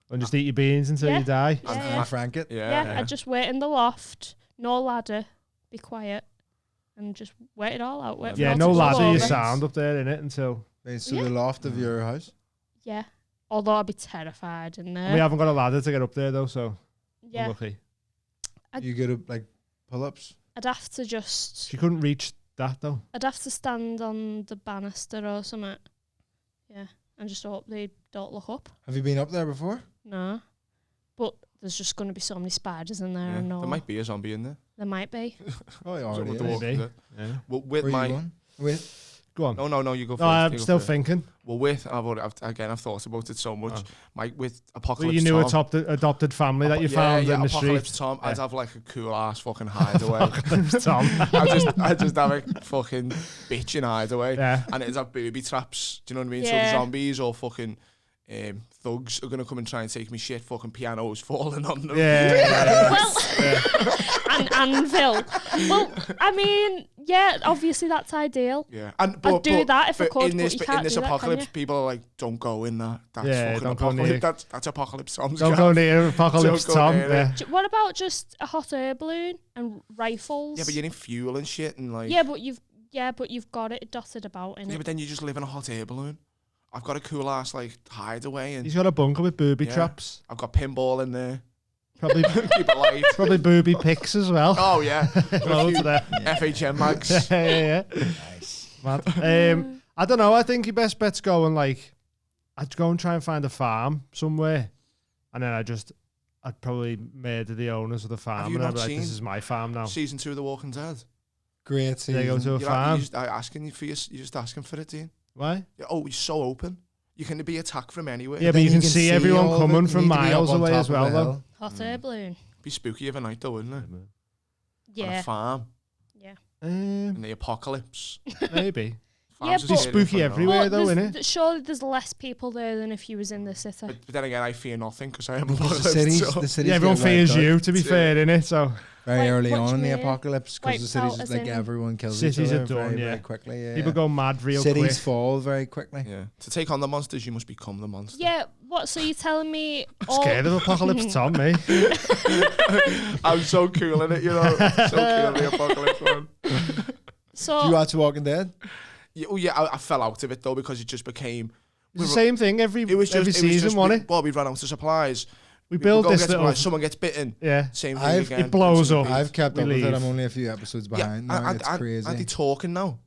And just eat your beans until Yeah. you die. Yeah. And Frank it. Yeah, I just wait in the loft. No ladder. Be quiet. And just wait it all out. Wait for it Yeah, all no to blow ladder, you over. sound up there in it until So Yeah. the loft of your house. Yeah. Although I'd be terrified in there. we haven't got a ladder to get up there though, so we're Yeah. lucky. You get up like pull-ups. I'd have to just. She couldn't reach that though. I'd have to stand on the banister or something. Yeah. And just hope they don't look up. Have you been up there before? No. But there's just going to be so many spiders in there. Yeah. I know. There might be a zombie in there. There might be. Oh, yeah, Is that already what the is. Walking Maybe. Dead? Yeah. Well, with Where my you going? With Go on. no, you go first. No, I'm you go still first. thinking. Well, I've thought about it so much. With Well, Apocalypse you knew Tom, adopted family that you found in the Apocalypse street. Tom, I'd have like a cool ass fucking hideaway. Tom. I just have a fucking bitchin' hideaway, Yeah. and it'd have booby traps. Do you know what I mean? So Yeah. the zombies or fucking thugs are gonna come and try and take me shit. Fucking pianos falling on them. Yeah. Well, and anvil. Well, I mean, yeah, obviously that's ideal. Yeah, and I'd do that if I could, In but this, you can't in this do that, can apocalypse, you? people are like, "Don't go in that. That's Yeah, fucking don't go near. apocalypse. That's apocalypse Tom's Don't gaff." go near Apocalypse Don't go Tom. near it. Yeah. What about just a hot air balloon and rifles? Yeah, but you need fuel and shit, and like. yeah, but you've got it dotted about in Yeah, it. but then you just live in a hot air balloon. I've got a cool ass like hideaway, and He's got a bunker with booby Yeah. traps. I've got pinball in there. Probably Keep it light. probably booby picks as well. Oh yeah, Loads of that. FHM mags. yeah. nice. Mad. I don't know. I think your best bet's going like I'd go and try and find a farm somewhere, and then I'd probably murder the owners of the farm, you and I'd not be like, seen "This is my farm now." Season 2 of The Walking Dead. Great They go season. to a You're farm. just asking for you're just asking for it, Dean. Why? Oh, he's so open. You can be attacked from anywhere. Yeah, but Then you can see everyone all of coming it. from You need to be miles up on away top as of well, a though. hill. Hot air balloon. Be spooky of a night though, wouldn't it? On Yeah. a farm Yeah. in the apocalypse. Maybe. Yeah, Farms are but- scary Spooky enough, everywhere. though. But though, there's- innit? surely there's less people there than if you was in the city. But then again, I fear nothing because I am The apocalypse. cities, so- the cities Yeah, everyone get wiped fears out you, to be Yeah. fair, innit? So very Like, early what on do in the you mean? apocalypse because the Wiped cities out just as like in- everyone kills Cities each are other done, very, yeah. very quickly. Yeah, people yeah. go mad real Cities quick. fall very quickly. Yeah. To take on the monsters, you must become the monster. Yeah, what? So you're telling me I'm scared of Apocalypse Tom, me. I'm so cool in it, you know. So cool in the apocalypse one. So Do you watch Walking Dead? Yeah, well, yeah, I fell out of it though because it just became. It's the same thing every season, wasn't it? Well, we ran out of supplies. We build go this get little. supplies, someone gets bitten. Yeah. Same thing I've- again. it blows up. I've kept We up with it. leave. I'm only a few episodes behind now. It's crazy. Are they talking now?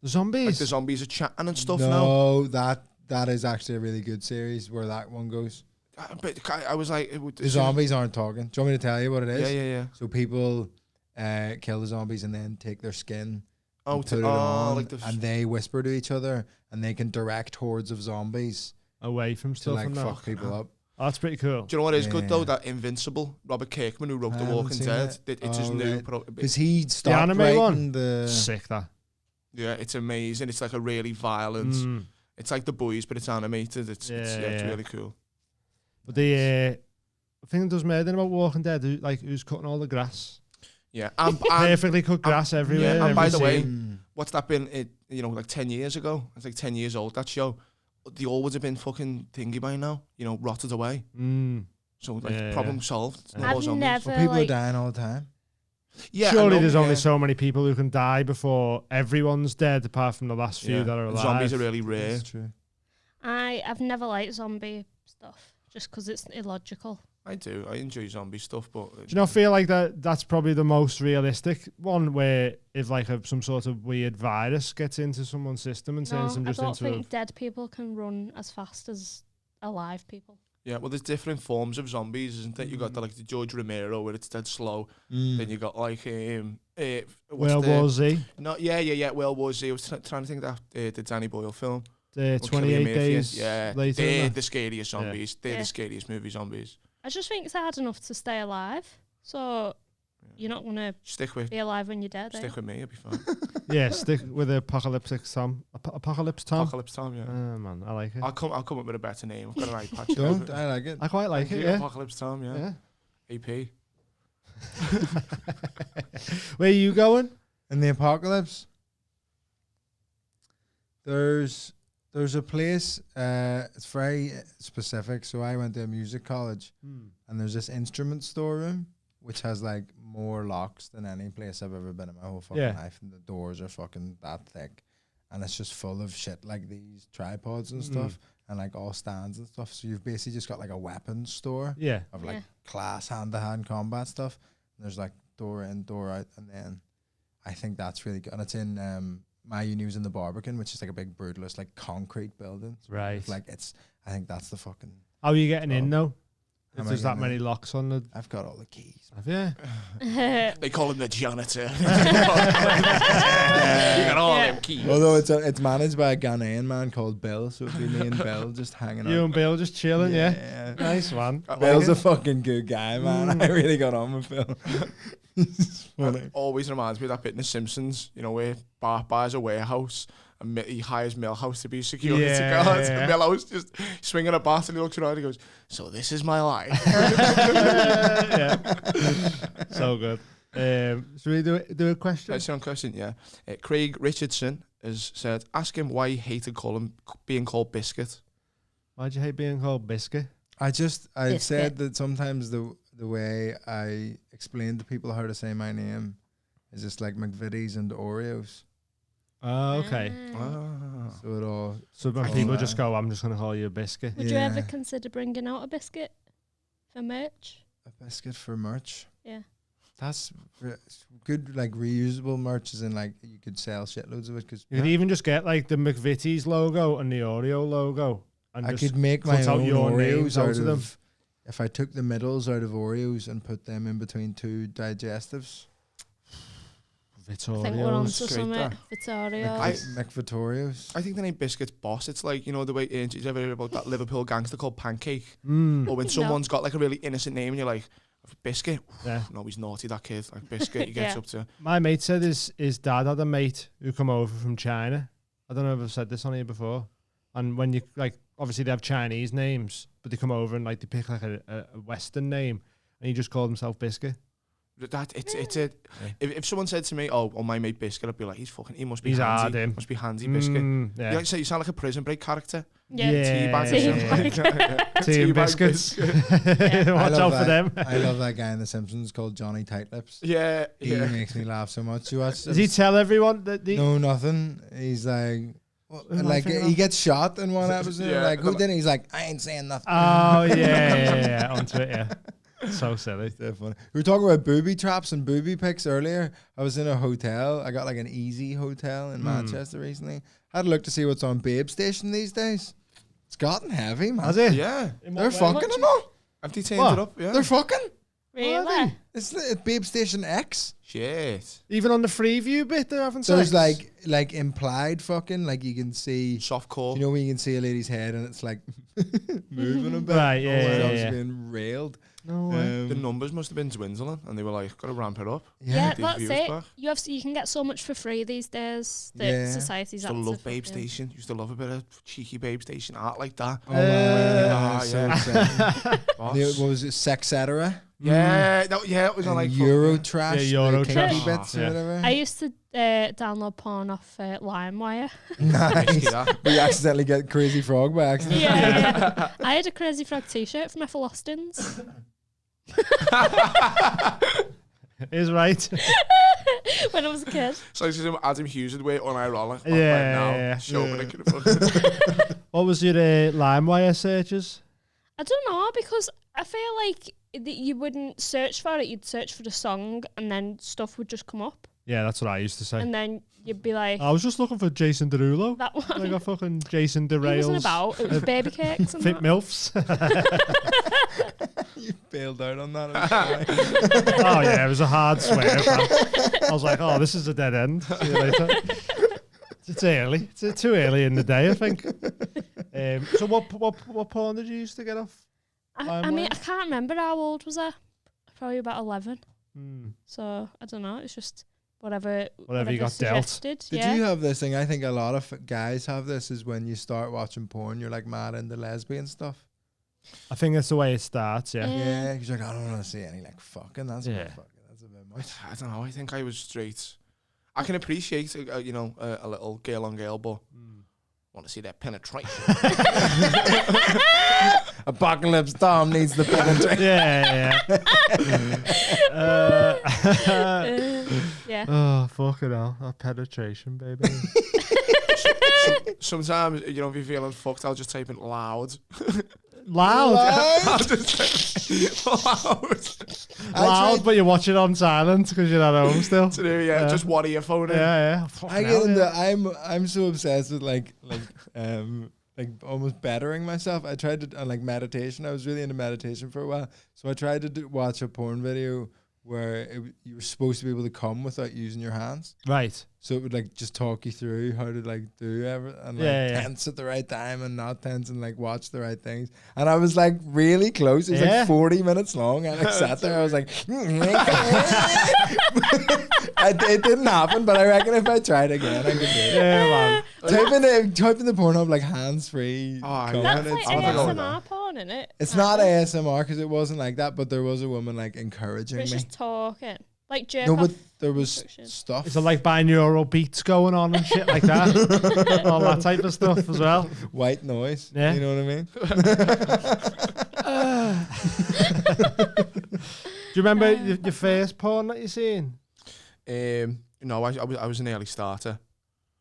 The Like zombies. the zombies are chatting and stuff now. No, that is actually a really good series where that one goes. But I was like, The zombies aren't talking. Do you want me to tell you what it is? Yeah. So people kill the zombies and then take their skin Oh, and put it on, like the and they whisper to each other and they can direct hordes of zombies Away from to stuff like and that. fuck people up. Oh, that's pretty cool. Do you know what is good Yeah. though? That Invincible, Robert Kirkman, who wrote The Walking Dead. It's his new. Because he stopped anime writing one? the. Sick, that. Yeah, it's amazing. It's like a really violent. It's like The Boys, but it's animated. It's really cool. But the thing that does me head in about Walking Dead, who's cutting all the grass? Yeah, and Perfectly cut grass everywhere. Yeah, and by the way, Mm. what's that been? Like 10 years ago. It's like 10 years old. That show. They all would have been fucking thingy by now. Rotted away. So problem solved. It's no more I've zombies. never But people are like. dying all the time. Yeah, surely I know, there's only yeah. so many people who can die before everyone's dead, apart from the last few Yeah. that are alive. Zombies are really rare. That's true. I've never liked zombie stuff just because it's illogical. I do. I enjoy zombie stuff, but Do you not feel like that's probably the most realistic one, where if like some sort of weird virus gets into someone's system and turns them I just don't into think dead people can run as fast as alive people. yeah, well, there's different forms of zombies, isn't it? You got the George Romero where it's dead slow. Then you got like World War Z, World War Z. I was trying to think of that the Danny Boyle film. the Or 28 Cillian Murphy. days Yeah, later. they're and the scariest zombies. They're Yeah. the scariest movie zombies. I just think it's hard enough to stay alive. So you're not gonna Stick with be alive when you're dead. stick with me, it'll be fine. that. Yeah, stick with the apocalyptic Tom. Apocalypse Tom. Apocalypse Tom, yeah. Man, I like it. I'll come up with a better name. I've got an eye patch. Don't. I like it. I quite like Thank it. you, Yeah. Apocalypse Tom, yeah. AP. Where are you going? In the apocalypse, there's a place. It's very specific. So I went to a music college, and there's this instrument storeroom which has like more locks than any place I've ever been in my whole fucking life, and the doors are fucking that thick, and it's just full of shit like these tripods and stuff, and like all stands and stuff. So you've basically just got like a weapons store Yeah. of like class hand-to-hand combat stuff. And there's like door in, door out, and then I think that's really good. And it's in my uni was in the Barbican, which is like a big brutalist like concrete building. So Right. like I think that's the fucking. How are you getting in though? How If am I there's that getting many in? locks on the. I've got all the keys. Have you? They call him the janitor. You got all them keys. Although it's managed by a Ghanaian man called Bill, so it'd be me and Bill just hanging You out. and Bill just chilling, yeah. Nice one. Bill's a fucking good guy, man. I really got on with Bill. It always reminds me of that bit in The Simpsons, where Bart buys a warehouse and he hires Milhouse to be security guard. Yeah. And Milhouse just swinging a bat and he looks around and he goes, "So this is my life." Yeah. So good. Should we do a question? That's one question, yeah. Craig Richardson has said, ask him why he hated being called Biscuit. Why'd you hate being called Biscuit? I've Biscuit. said that sometimes the way I explain to people how to say my name is just like McVitie's and Oreos. Oh, okay. So it all. So when Oh, people wow. just go, I'm just going to call you a biscuit. Would you Yeah. ever consider bringing out a biscuit for merch? A biscuit for merch. Yeah. That's good, like reusable merch, as in like you could sell shitloads of it. Because You could even just get like the McVitie's logo and the Oreo logo. And I just could make my cut out own your Oreos names out out of them. of. If I took the middles out of Oreos and put them in between two digestives, I think we're on to Straight something. there. Vittorio. McVitorios. I think the name Biscuit's boss. It's like, the way, did you ever hear about that Liverpool gangster called Pancake? Mm. Or when someone's got like a really innocent name and you're like, Biscuit? Yeah. No, he's naughty, that kid. Like Biscuit, he gets Yeah. up to. My mate said his dad had a mate who come over from China. I don't know if I've said this on here before. And when you, like, obviously they have Chinese names, but they come over and like they pick like a Western name and he just called himself Biscuit. If someone said to me, "Oh, my mate Biscuit," I'd be like, he must be He's handy. hard, him. Must be handy Biscuit. Yeah. You sound like a Prison Break character. Yeah. Teabag. Team Teabag biscuits. I Watch love out for them. I love that guy in The Simpsons called Johnny Tightlips. Yeah, He makes me laugh so much. You watch? Does he tell everyone that the No, nothing. He's like, am I like thinking he of? gets shot in one episode. Yeah. Like, who did it? He's like, I ain't saying nothing. Oh yeah, onto it, yeah. So silly. They're funny. We were talking about booby traps and booby pics earlier. I was in a hotel. I got like an easy hotel in Manchester recently. I had a look to see what's on Babe Station these days. It's gotten heavy, man. Has it? Yeah. In They're what way? fucking and all. Have they turned What? it up? Yeah. They're fucking. Really? It's like Babe Station X. Shit. Even on the Freeview bit, they're having There's sex. like implied fucking, like you can see. Softcore. You know when you can see a lady's head and it's like moving a bit. Right, yeah, Or yeah, else yeah. being railed. No way. The numbers must have been dwindling, and they were like, "Got to ramp it up." Yeah, These that's views it. back. You can get so much for free these days that Yeah. society's Used to love Babe active in. Station. Used to love a bit of cheeky Babe Station art like that. Oh, wow. Yeah, So yeah. exciting. Boss. What was it? Sexetera? Yeah, it was on like Euro trash. Yeah, Euro the trash. kinky bits or Yeah. whatever. I used to download porn off LimeWire. Nice. But you accidentally get Crazy Frog by accident. Yeah. I had a Crazy Frog t-shirt from Ethel Austin's Is right. when I was a kid. So it's just Adam Hughes would wear unironic. Yeah, Now, yeah. show me the What was your LimeWire searches? I don't know, because I feel like that you wouldn't search for it. You'd search for the song and then stuff would just come up. Yeah, that's what I used to say. And then you'd be like, I was just looking for Jason Derulo. that one. Like a fucking Jason It wasn't Derails. about. It was baby cakes and Fit that. MILFs. You bailed out on that. Oh yeah, it was a hard swear. I was like, oh, this is a dead end. See you later. It's early. It's too early in the day, I think. So what porn did you used to get off? I mean, I can't remember how old was I. Probably about 11. Hmm. So I don't know. It's just whatever you got dealt. suggested. Did Yeah. you have this thing? I think a lot of guys have this, is when you start watching porn, you're like mad into lesbian stuff. I think that's the way it starts, yeah. Yeah, because you're like, I don't want to see any like fucking. That's a bit Yeah. fucking. That's a bit much. I don't know. I think I was straight. I can appreciate, a little girl on girl, but want to see that penetration. Apocalypse Tom needs the penetration. Yeah. Yeah. Oh, fucking hell. That penetration, baby. Sometimes, if you're feeling fucked, I'll just type in loud. Loud. I'll just loud. Loud, but you watch it on silent because you're at home still. To do, just one earphone in. Yeah. I get into. I'm so obsessed with like almost bettering myself. I tried to like meditation. I was really into meditation for a while, so I tried to watch a porn video where you were supposed to be able to come without using your hands. Right. So it would like just talk you through how to like do everything and like tense at the right time and not tense and like watch the right things. And I was like really close. It was like 40 minutes long. And I sat there. I was like, it didn't happen, but I reckon if I tried again, I could do it. Yeah, man. Type in the Pornhub like hands free. That's like ASMR porn, isn't it? It's not ASMR because it wasn't like that, but there was a woman like encouraging It's me. just talking. Like jerk No, off but there was instructions. stuff. Is it like binaural beats going on and shit like that? All that type of stuff as well. White noise. Yeah. You know what I mean? Do you remember your first porn that you seen? No, I was an early starter.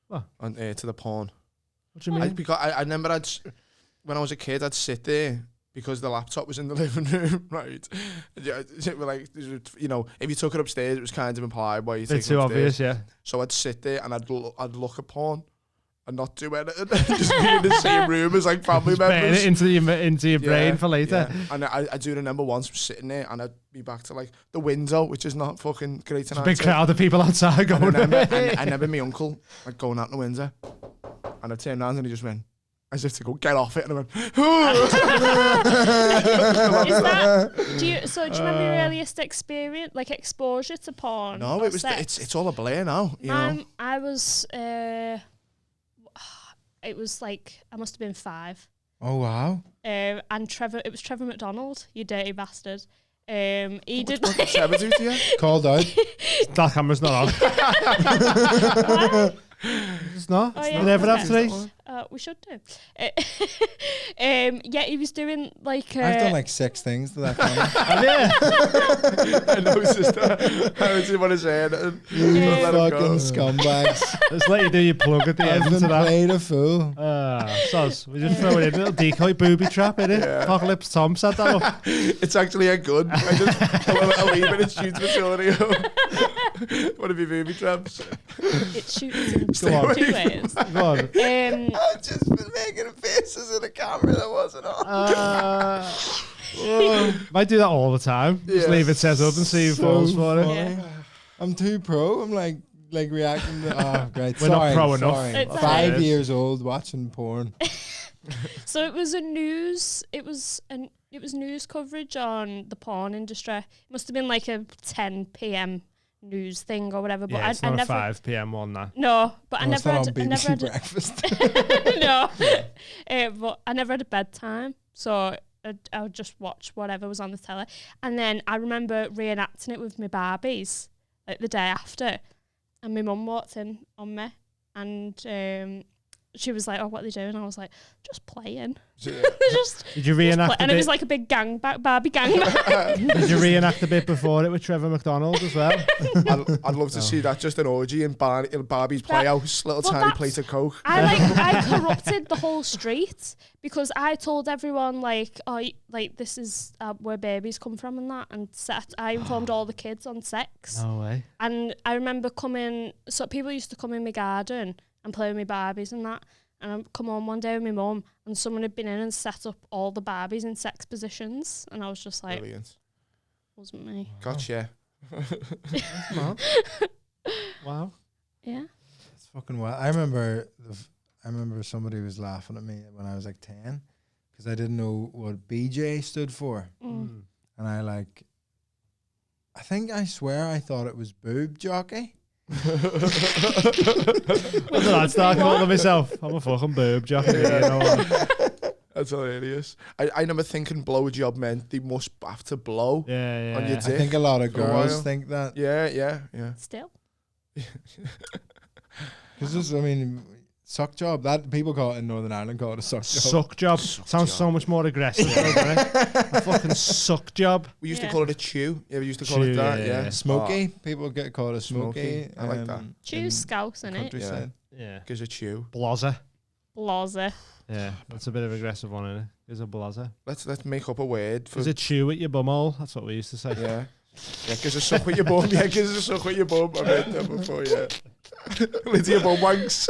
Oh. To the porn. What do you mean? Because I remember when I was a kid, I'd sit there because the laptop was in the living room, right? Like, if you took it upstairs, it was kind of implied why you take it It's too upstairs. obvious, yeah. So I'd sit there and I'd look at porn and not do anything, just be in the same room as like family Burn members. it into your brain for later. Yeah. And I do remember once sitting there and I'd be back to like the window, which is not fucking great. There's a big crowd of people outside going. I remember my uncle like going out the window, and I turned around and he just went as if to go get off it, and I went. Do you remember your earliest experience, like exposure to porn? No, or it was. sex? It's all a blur now. You know. I was. It was like I must have been 5. Oh wow! And it was Trevor McDonald, you dirty bastard. He did. What did Trevor do to you? Called out. That camera's not on. It's not. Oh, yeah, We never have okay. to. We should do. Yeah, he was doing like. I've done like 6 things to that camera. I know, sister. I didn't want to say it. You fucking scumbags. Let's let you do your plug at the I've end been to that. played a fool. Soz, we just throw it in a little decoy booby trap in it. Yeah. Apocalypse Tom set that up. It's actually a gun. I'll leave it. It shoots facility. One of your booby traps. It shoots in Go on. 2 ways. Go on. I've just been making faces in a camera that wasn't on. Might do that all the time. Just Yeah. leave it set up and see who So falls for it. funny. Yeah. I'm too pro. I'm like reacting to, oh, great. We're not Sorry, pro enough. sorry. It's 5 alright. years old watching porn. So it was news coverage on the porn industry. It must have been like a 10 p.m. news thing or whatever. But Yeah, it's I not a never. 5 p.m. one now. No, but I Oh, it's never not had. on I never BBC had. Breakfast. No, but I never had a bedtime, so I would just watch whatever was on the telly. And then I remember reenacting it with my Barbies like the day after, and my mum walked in on me, and she was like, "Oh, what are they doing?" I was like, "Just playing." just Did you reenact play. the And it bit? was like a big Barbie gang. Did you reenact the bit before it with Trevor McDonald as well? I'd love to see that, just an orgy in Barbie's playhouse, little well, tiny that's- plate of coke. I corrupted the whole street because I told everyone like, oh, this is where babies come from and that, and I informed all the kids on sex. No way. And I remember so people used to come in my garden and play with my Barbies and that. And I'd come home one day with my mum, and someone had been in and set up all the Barbies in sex positions, and I was just like, Brilliant. wasn't me. Gotcha. Wow. Yeah. It's fucking wild. I remember somebody was laughing at me when I was like 10 because I didn't know what BJ stood for. Mm. And I swear I thought it was boob jockey. When did I start calling myself? I'm a fucking boob jockey. You know what? That's hilarious. I never thinking blowjob meant they must have to blow Yeah, on your yeah. dick. I think a lot of For a girls while. think that. Yeah. Still. Because suck job. That people call it in Northern Ireland call it a suck job. Suck job. Sounds so much more aggressive, doesn't it? A fucking suck job. We used to Yeah. call it a chew. You ever used to call Chew, it that? yeah, Yeah. yeah. Smoky. People get called a smoky. Smoky. I like that. Choose Scouse, innit? Countryside. Yeah. Gives a chew. Blazer. Blazer. Yeah, that's a bit of aggressive one, isn't it? Is a blazer. Let's make up a word for Is it chew at your bumhole? That's what we used to say. yeah. Yeah, gives a suck with your bum. Yeah, gives a suck with your bum. I've heard that before. Yeah. Lydia bum wanks.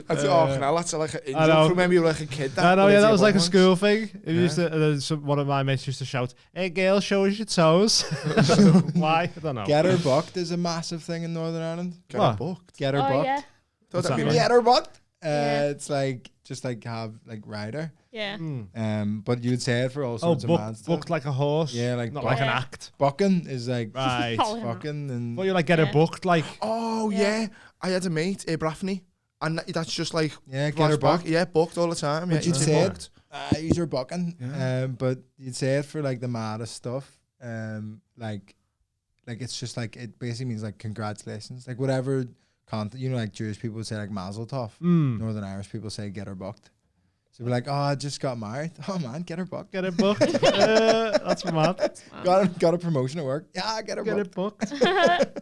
That's that's like an I Indian know. from when you were like a kid. I know, yeah, that was like a Lydia school thing. It Yeah. used to, one of my mates used to shout, "Hey, girl, show us your toes." Why? I don't know. Get her bucked is a massive thing in Northern Ireland. Get What? her booked. Get her Oh, bucked. yeah. What's That'd that be mean? Get her bucked. Yeah. It's like just like have like rider. Yeah. But you would say it for all Oh, sorts of mad stuff. booked like a horse. Yeah, like Not like an Yeah. act. bucking is like Right. Oh, yeah. fucking and Well, you like get her Yeah. booked, like. Oh Yeah. yeah. I had a mate, Braffney, and that's just like yeah, get her flashback. bucked. Yeah, booked all the time. Yeah, But you'd easy say booked. Use your bucking. Yeah. But you'd say it for like the maddest stuff. Like it's just like it basically means like congratulations, like whatever content. You know, like Jewish people would say like Mazel Tov. Northern Irish people say get her bucked. So we're like, oh, I just got married. Oh man, get her bucked. Get it booked. That's mad. Got a promotion at work. Yeah, get her Get bucked. it booked.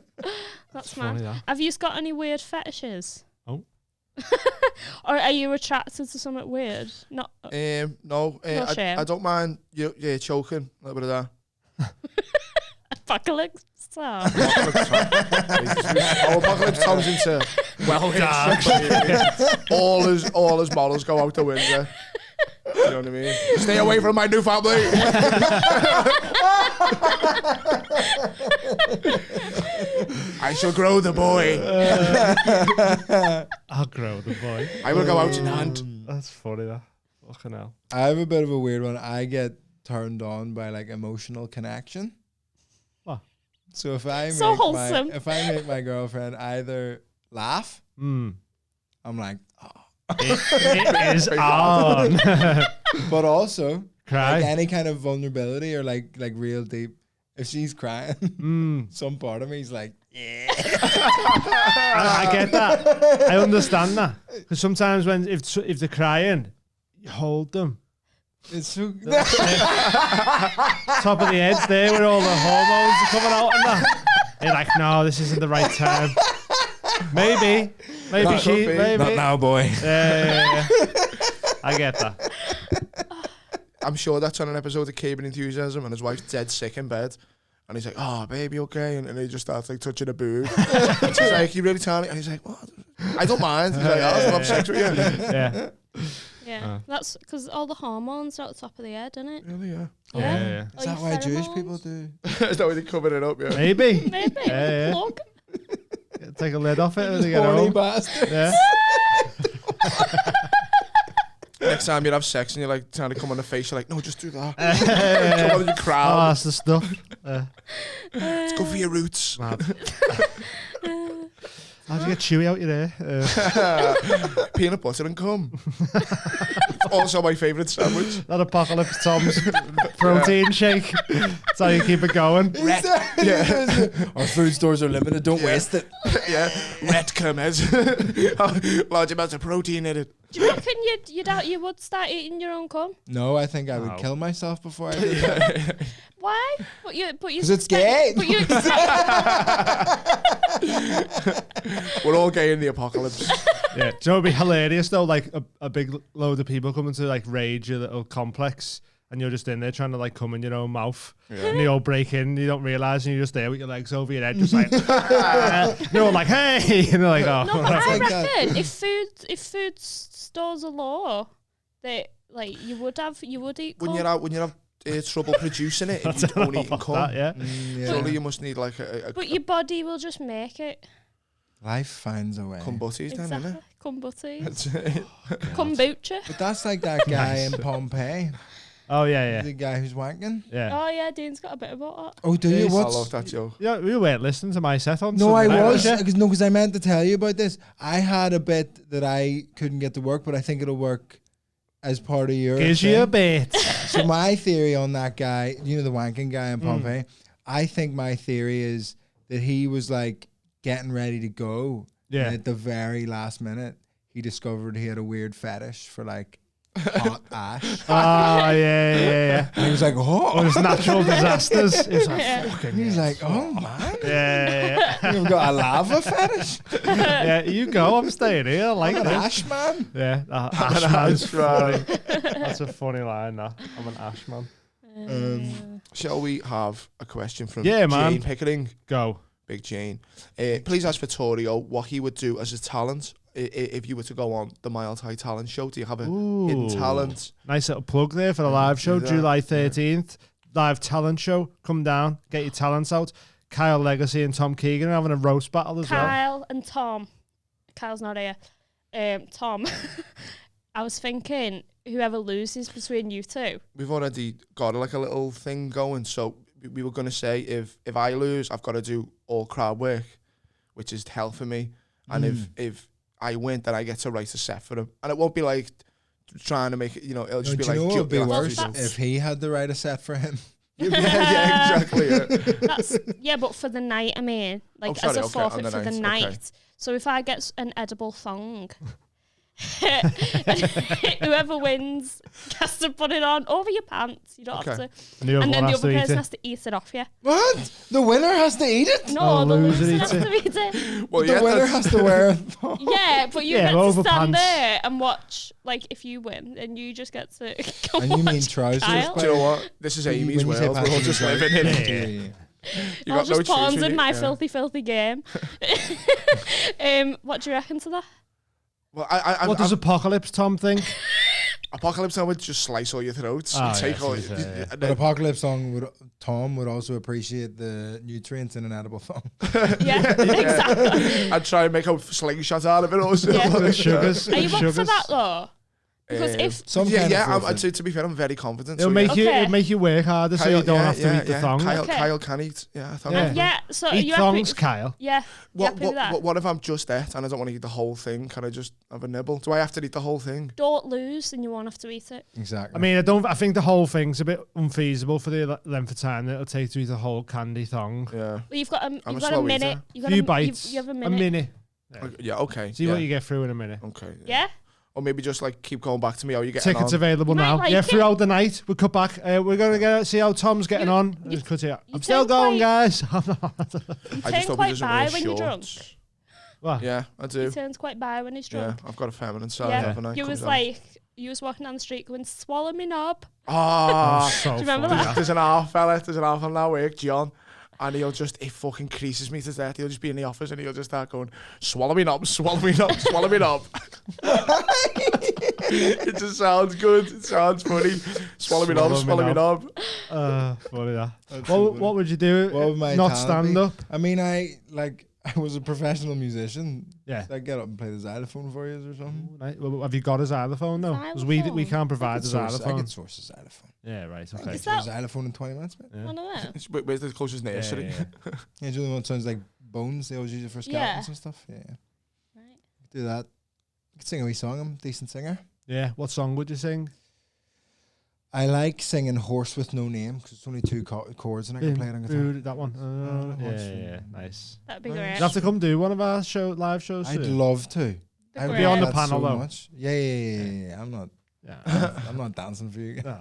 That's funny, mad. that. Have you got any weird fetishes? Oh. Or are you attracted to something weird? Not. No, No shame. I don't mind. Yeah, choking a little bit of that. Apocalypse. Our apocalypse turns into all his models go out the window. You know what I mean? Stay away from my new family. I shall grow the boy. I'll grow the boy. I will go out in hand. That's funny, that. Fucking hell. I have a bit of a weird one. I get turned on by like emotional connection. What? So if I So wholesome. make my girlfriend either laugh, I'm like, It is on. but also Cry. like any kind of vulnerability or like real deep. If she's crying, some part of me is like, I get that. I understand that. Because sometimes if they're crying, you hold them. it's so. Top of the head there where all the hormones are coming out and that. You're like, no, this isn't the right time. Maybe That could be. maybe. Not now, boy. Yeah. I get that. I'm sure that's on an episode of Keegan Enthusiasm, and his wife's dead sick in bed. And he's like, oh, baby, okay? And he just starts like touching a boob. And she's like, you really tiny? And he's like, what? I don't mind. He's like, oh, I love sex with you. Yeah. Yeah, that's because all the hormones are at the top of the head, isn't it? Really, yeah. Yeah. Is that why Jewish people do? Is that why they covered it up? Yeah. Maybe. Maybe. Yeah. Plug. Take a lid off it when you get Horny home. bastard. Yeah. Next time you have sex and you're like trying to come on the face, you're like, no, just do that. Come on in your Oh, crowd. that's the stuff. It's good for your roots. Mad. How'd you get chewy out your hair? Peanut butter and cum. Also my favourite sandwich. That Apocalypse Tom's protein shake. That's how you keep it going. Our food stores are limited. Don't waste it. Yeah. Red cum has large amounts of protein in it. Do you reckon you would start eating your own cum? No, I think I would kill myself before I did that. Why? But you. Because it's gay. But you. We're all gay in the apocalypse. Yeah. Do you know it'd be hilarious though? Like a big load of people coming to like raid your little complex, and you're just in there trying to like come in your own mouth, and they all break in. You don't realise, and you're just there with your legs over your head, just like. You're all like, hey, and they're like, oh. No, but I like that. reckon if food stores a law, that like you would eat cum. When you have trouble producing it, if you only eat cum. That, yeah. Surely you must need like a But your body will just make it. Life finds a way. cum butties then, Exactly. innit? Kombucha. That's it. Kombucha. But that's like that guy in Pompeii. Oh yeah, The yeah, guy who's wanking. yeah. Oh yeah, Dean's got a bit about that. Oh, do you? Yes. I What's... love that joke. Yeah, you weren't listening to my set on. No, I Sunday night, was. you? Because I meant to tell you about this. I had a bit that I couldn't get to work, but I think it'll work as part of your Gives you a thing. bit. So my theory on that guy, you know, the wanking guy in Pompeii, I think my theory is that he was like getting ready to go. Yeah. And at the very last minute, he discovered he had a weird fetish for like hot ash. Oh yeah. And he was like, Oh, oh. there's natural disasters. It's like, fucking He's like, oh man, yeah. you've got a lava fetish. Yeah, you go. I'm staying here. I like I'm an this. ash man. Yeah, Ashman's funny. That's a funny line. That I'm an Ashman. Shall we have a question from Yeah, man. Jane Pickering? Go. Big Jane. Please ask Vittorio what he would do as a talent if you were to go on the Mild High Talent Show. Do you have a hidden talent? Nice little plug there for the live show, do that. July 13th. Live talent show. Come down, get your talents out. Kyle Legacy and Tom Keegan are having a roast battle as well. Kyle and Tom. Kyle's not here. Tom. I was thinking whoever loses between you two. We've already got like a little thing going, so we were going to say if I lose, I've got to do all crowd work, which is hell for me. And if I win, then I get to write a set for him. And it won't be like trying to make it, it'll just Do be you like... know what would be you'll have to worse do something. if he had to write a set for him? yeah, exactly. Yeah. That's but for the night, I mean, like sorry, as a okay, on forfeit the for the night, night. okay. So if I get an edible thong, whoever wins has to put it on over your pants. You don't have Okay. to. And then the other person has to eat it off you. What? The winner has to eat it? No, the loser loser eats has to eat it. Well, The winner has to wear it. Yeah, but you Yeah, get to over stand pants. there and watch. Like if you win, and you just get to. Go And you mean watch trousers? Kyle. Do you know what? This is Amy's When you say world. We're all pants, just you mean living in it. Yeah. You I'll got no just pawns choice, in my yeah. filthy game. What do you reckon to that? Well, I What does Apocalypse Tom think? Apocalypse Now would just slice all your throats Oh, and take yes, all. yes, yeah. And But then, Apocalypse Tom would also appreciate the nutrients in an edible thong. Yeah, exactly. I'd try and make a slingshot out of it also. Yeah. The sugars. Are you the up for sugars. that though? Because if Some yeah, kind yeah. of forfeit. To be fair, I'm very confident. It'll so make yeah. you. Okay. It'll make you work harder, so you don't have to eat the thong. Kyle can eat. Yeah, I thought Yeah. yeah, so are Eat you thongs, happy? Kyle. Yeah, you happy with that? What if I'm just it and I don't want to eat the whole thing? Can I just have a nibble? Do I have to eat the whole thing? Don't lose, and you won't have to eat it. Exactly. I mean, I think the whole thing's a bit unfeasible for the length of time that it'll take to eat a whole candy thong. Yeah. Well, you've got a slow minute. eater. You've got Few a, bites. You have a A minute. minute. Yeah. Okay. See yeah. what you get through in a minute. Okay. Yeah. Or maybe just like keep going back to me. How you getting Tickets on? available You might now. like Yeah, it. throughout the night. We'll cut back. We're going to see how Tom's getting on. you- Cut it out. you I'm still turn going, quite- guys. I'm not. I He just turns hope he quite doesn't bi wear when you're drunk. shorts. What? Yeah, I do. He turns quite bi when he's Yeah, drunk. I've got a feminine side, Yeah. haven't I? You Comes was out. like, you was walking down the street going, swallow me knob. Ah, So Do you remember funny. that? there's an half fella on our work, John, and it fucking creases me to death. He'll just be in the office and he'll just start going, swallow me knob, swallow me knob, swallow me knob. It just sounds good. It sounds funny. Swallow me knob, swallow me knob. Funny that. What would you do? What would my Not talent stand be? up. I mean, I was a professional musician. Yeah. So I'd get up and play the xylophone for you or something. Right. Well, have you got a xylophone though? Because we can't provide a I xylophone. could source a xylophone. Yeah, right. I Okay. could source a xylophone in 20 minutes, mate. Yeah. One of them. Where's the closest nursery? Yeah. Yeah, do you know what sounds like bones? They always use it for skeletons and stuff. Yeah. Right. Do that. You could sing a wee song. I'm a decent singer. Yeah. What song would you sing? I like singing Horse with No Name because it's only 2 chords and I can play it on guitar. That one. Yeah. Nice. That'd be Nice. great. You have to come do one of our live shows. I'd soon. love to. I'd would be on love the that panel, so though. much. Yeah. I'm not. Yeah. I'm not dancing for you. No.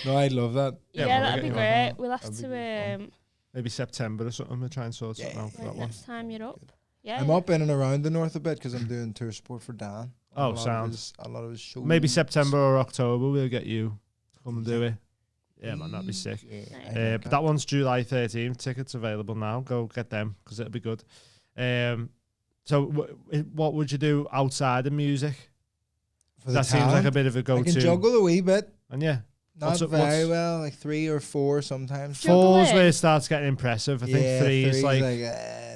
No, I'd love that. Yeah, we'll that'd get be you on great. that. We'll have That'd be to good fun. Maybe September or something. We'll try and sort something out for that one. next time you're up. Yeah. I'm up in and around the north a bit because I'm doing tour support for Dan. Oh, A lot of sounds. a lot of his shows. Maybe September or October. We'll get you to come and do it. Yeah, man, that'd be sick. Yeah, But that one's July 13th. Tickets available now. Go get them because it'll be good. So what would you do outside of music? For the That seems like talent, a bit of a I go-to. can juggle a wee bit. And yeah, Not What's- very well, like 3 or 4 sometimes. four's Juggling. where it starts getting impressive. I think Yeah, 3 is three's like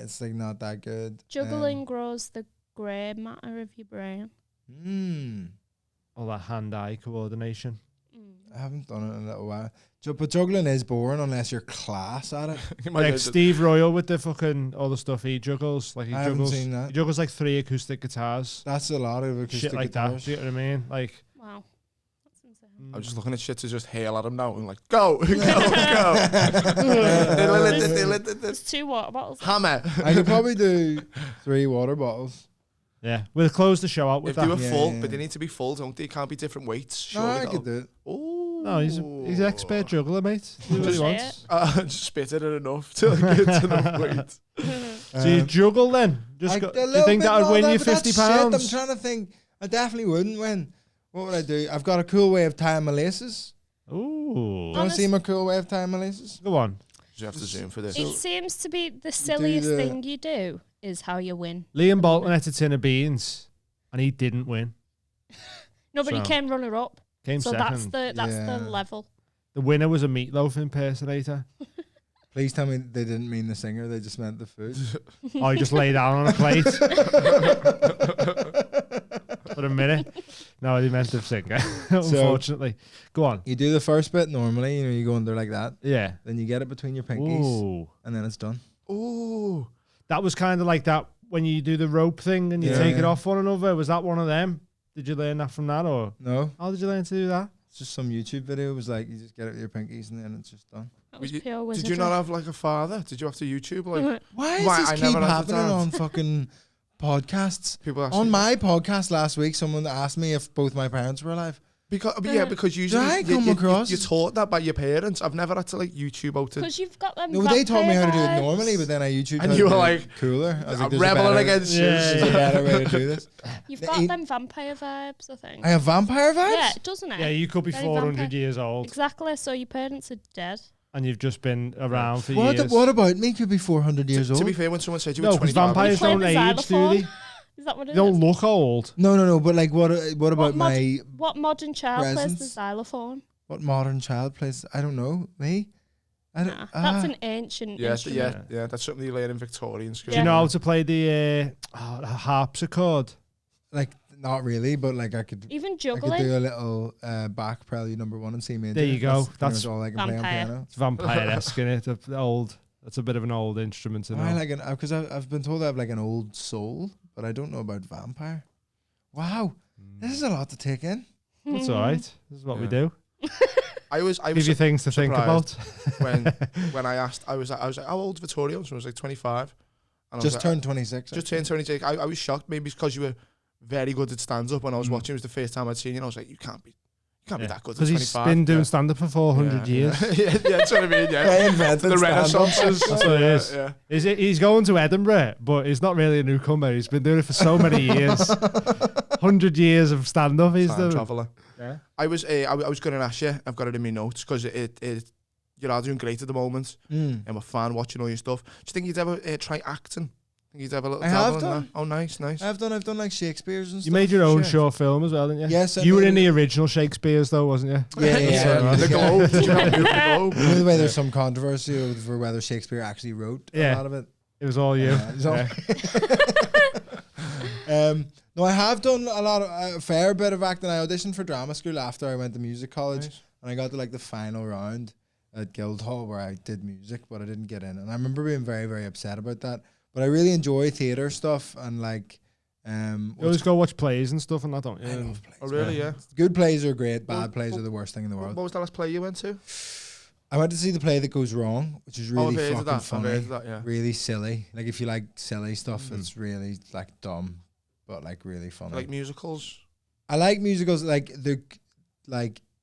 it's like not that good. Juggling grows the grey matter of your brain. all that hand-eye coordination. I haven't done it in a little while. But juggling is boring unless you're class at it. Like Steve Royal with the fucking all the stuff he juggles. Like he I haven't juggles. seen that. He juggles like 3 acoustic guitars. That's a lot of acoustic Shit like guitars. that. Do you know what I mean? Like. Wow. That's insane. I'm just looking at shit to just hail at him now and like, go, go, There's 2 water bottles. Hammer. I could probably do 3 water bottles. Yeah, we'll close the show out with If that. they were full, Yeah. but they need to be full, don't they? Can't be different weights. No, Surely I that'll- could do it. Ooh. No, he's an expert juggler, mate. Do what he Say wants. Just spit it enough to get enough weight. So you juggle then? Just a do you little think bit that would more win than you that, but that's £50? shit. I'm trying to think. I definitely wouldn't win. What would I do? I've got a cool way of tying my laces. Ooh. You want to see my cool way of tying my laces? Go on. You have to zoom for this. It seems to be the silliest the- thing you do is how you win. Liam Bolton ate a tin of beans, and he didn't win. Nobody So- came runner up. Came So second. that's Yeah. the level. The winner was a meatloaf impersonator. Please tell me they didn't mean the singer. They just meant the food. Oh, he just lay down on a plate for a minute. No, he meant the singer. Unfortunately, go on. You do the first bit normally. You know, you go under like that. Yeah. Then you get it between your pinkies, Ooh, and then it's done. Ooh. that was kind of like that when you do the rope thing and you Yeah. take it off one another. Was that one of them? Did you learn that from that, or No, how did you learn to do that? it's just some YouTube video. It was like you just get it with your pinkies, and then it's just done. That was Did pure you wizardry. not have like a father? Did you have to YouTube like Why does Why, this I keep never had the happening dad. on fucking podcasts? people ask On you- my podcast last week, someone asked me if both my parents were alive. because usually I come across? you're taught that by your parents. I've never had to like YouTube out to. Because you've got them. No, they taught me how to do it vampire normally, vibes. but then I YouTube And how you to were do like, it cooler. I was like, I'm there's a rebelling better- against you. Yeah, There's a better way to do this. You've The got eight- them vampire vibes, I think. I have vampire vibes? Yeah, doesn't it? Yeah, you could be Very 400 vampire. years old Exactly. So your parents are dead. and you've just been around for What, years. what about me? Could be 400 years To old. be fair, when someone said you No, were 'cause 25, vampires You play don't the age, do xylophone? they? Is that what it They don't is? look old. No, but like what about mod- my What modern child plays the presents? xylophone? what modern child plays? I don't know. Me? I don't, Nah, that's an ancient yeah, instrument. yeah, that's something you learn in Victorian school. Do you know how to play the harpsichord? like not really, but like I could Even do juggling. a little Bach Prelude number 1 and C major. There you go. That's That's all I can play on vampire. piano. It's vampire-esque, innit? That's a bit of an old instrument to know. I like an because I've been told I have like an old soul, but I don't know about vampire. Wow, this is a lot to take in. That's all right. This is what we Yeah. do. I was Give you things to think about. surprised when I asked. I was like, how old is Vittorio? So I was like 25. And I was Just like, turned 26. Just turned 26. I was shocked, maybe because you were very good at stand up when I was watching. It was the first time I'd seen you. And I was like, you can't be that good at 25. Because he's been doing stand-up for 400 years. yeah, that's what I mean. Yeah, I invented the stand-up. Renaissance. That's what it is. Yeah. He's going to Edinburgh, but he's not really a newcomer. He's been doing it for so many years. 100 years of stand-up. He's Time doing. traveller. Yeah. I was going to ask you. I've got it in my notes because you're all doing great at the moment. Mm. I'm a fan watching all your stuff. Do you think you'd ever try acting? think you'd have a little I dabble have in done. that. Oh, nice. I've done like Shakespeare's and You stuff. made your own Shit. short film as well, didn't you? Yes, I you were made in the it. original Shakespeare's though, wasn't you? Yeah. The Globe. Did you have the Globe? By the way, there's some controversy over whether Shakespeare actually wrote a lot of it. It was all you. It's all- No, I have done a fair bit of acting. I auditioned for drama school after I went to music college, and I got to like the final round at Guildhall where I did music, but I didn't get in. And I remember being very, very upset about that. But I really enjoy theatre stuff and like. You always go watch plays and stuff and that, don't you? I love plays. Oh, really? Yeah. Good plays are great. Bad plays are the worst thing in the world. What was the last play you went to? I went to see the play That Goes Wrong, which is really fucking I've funny. heard of that, yeah. Really silly. Like if you like silly stuff, it's really like dumb, but like really funny. Like musicals? I like musicals. Like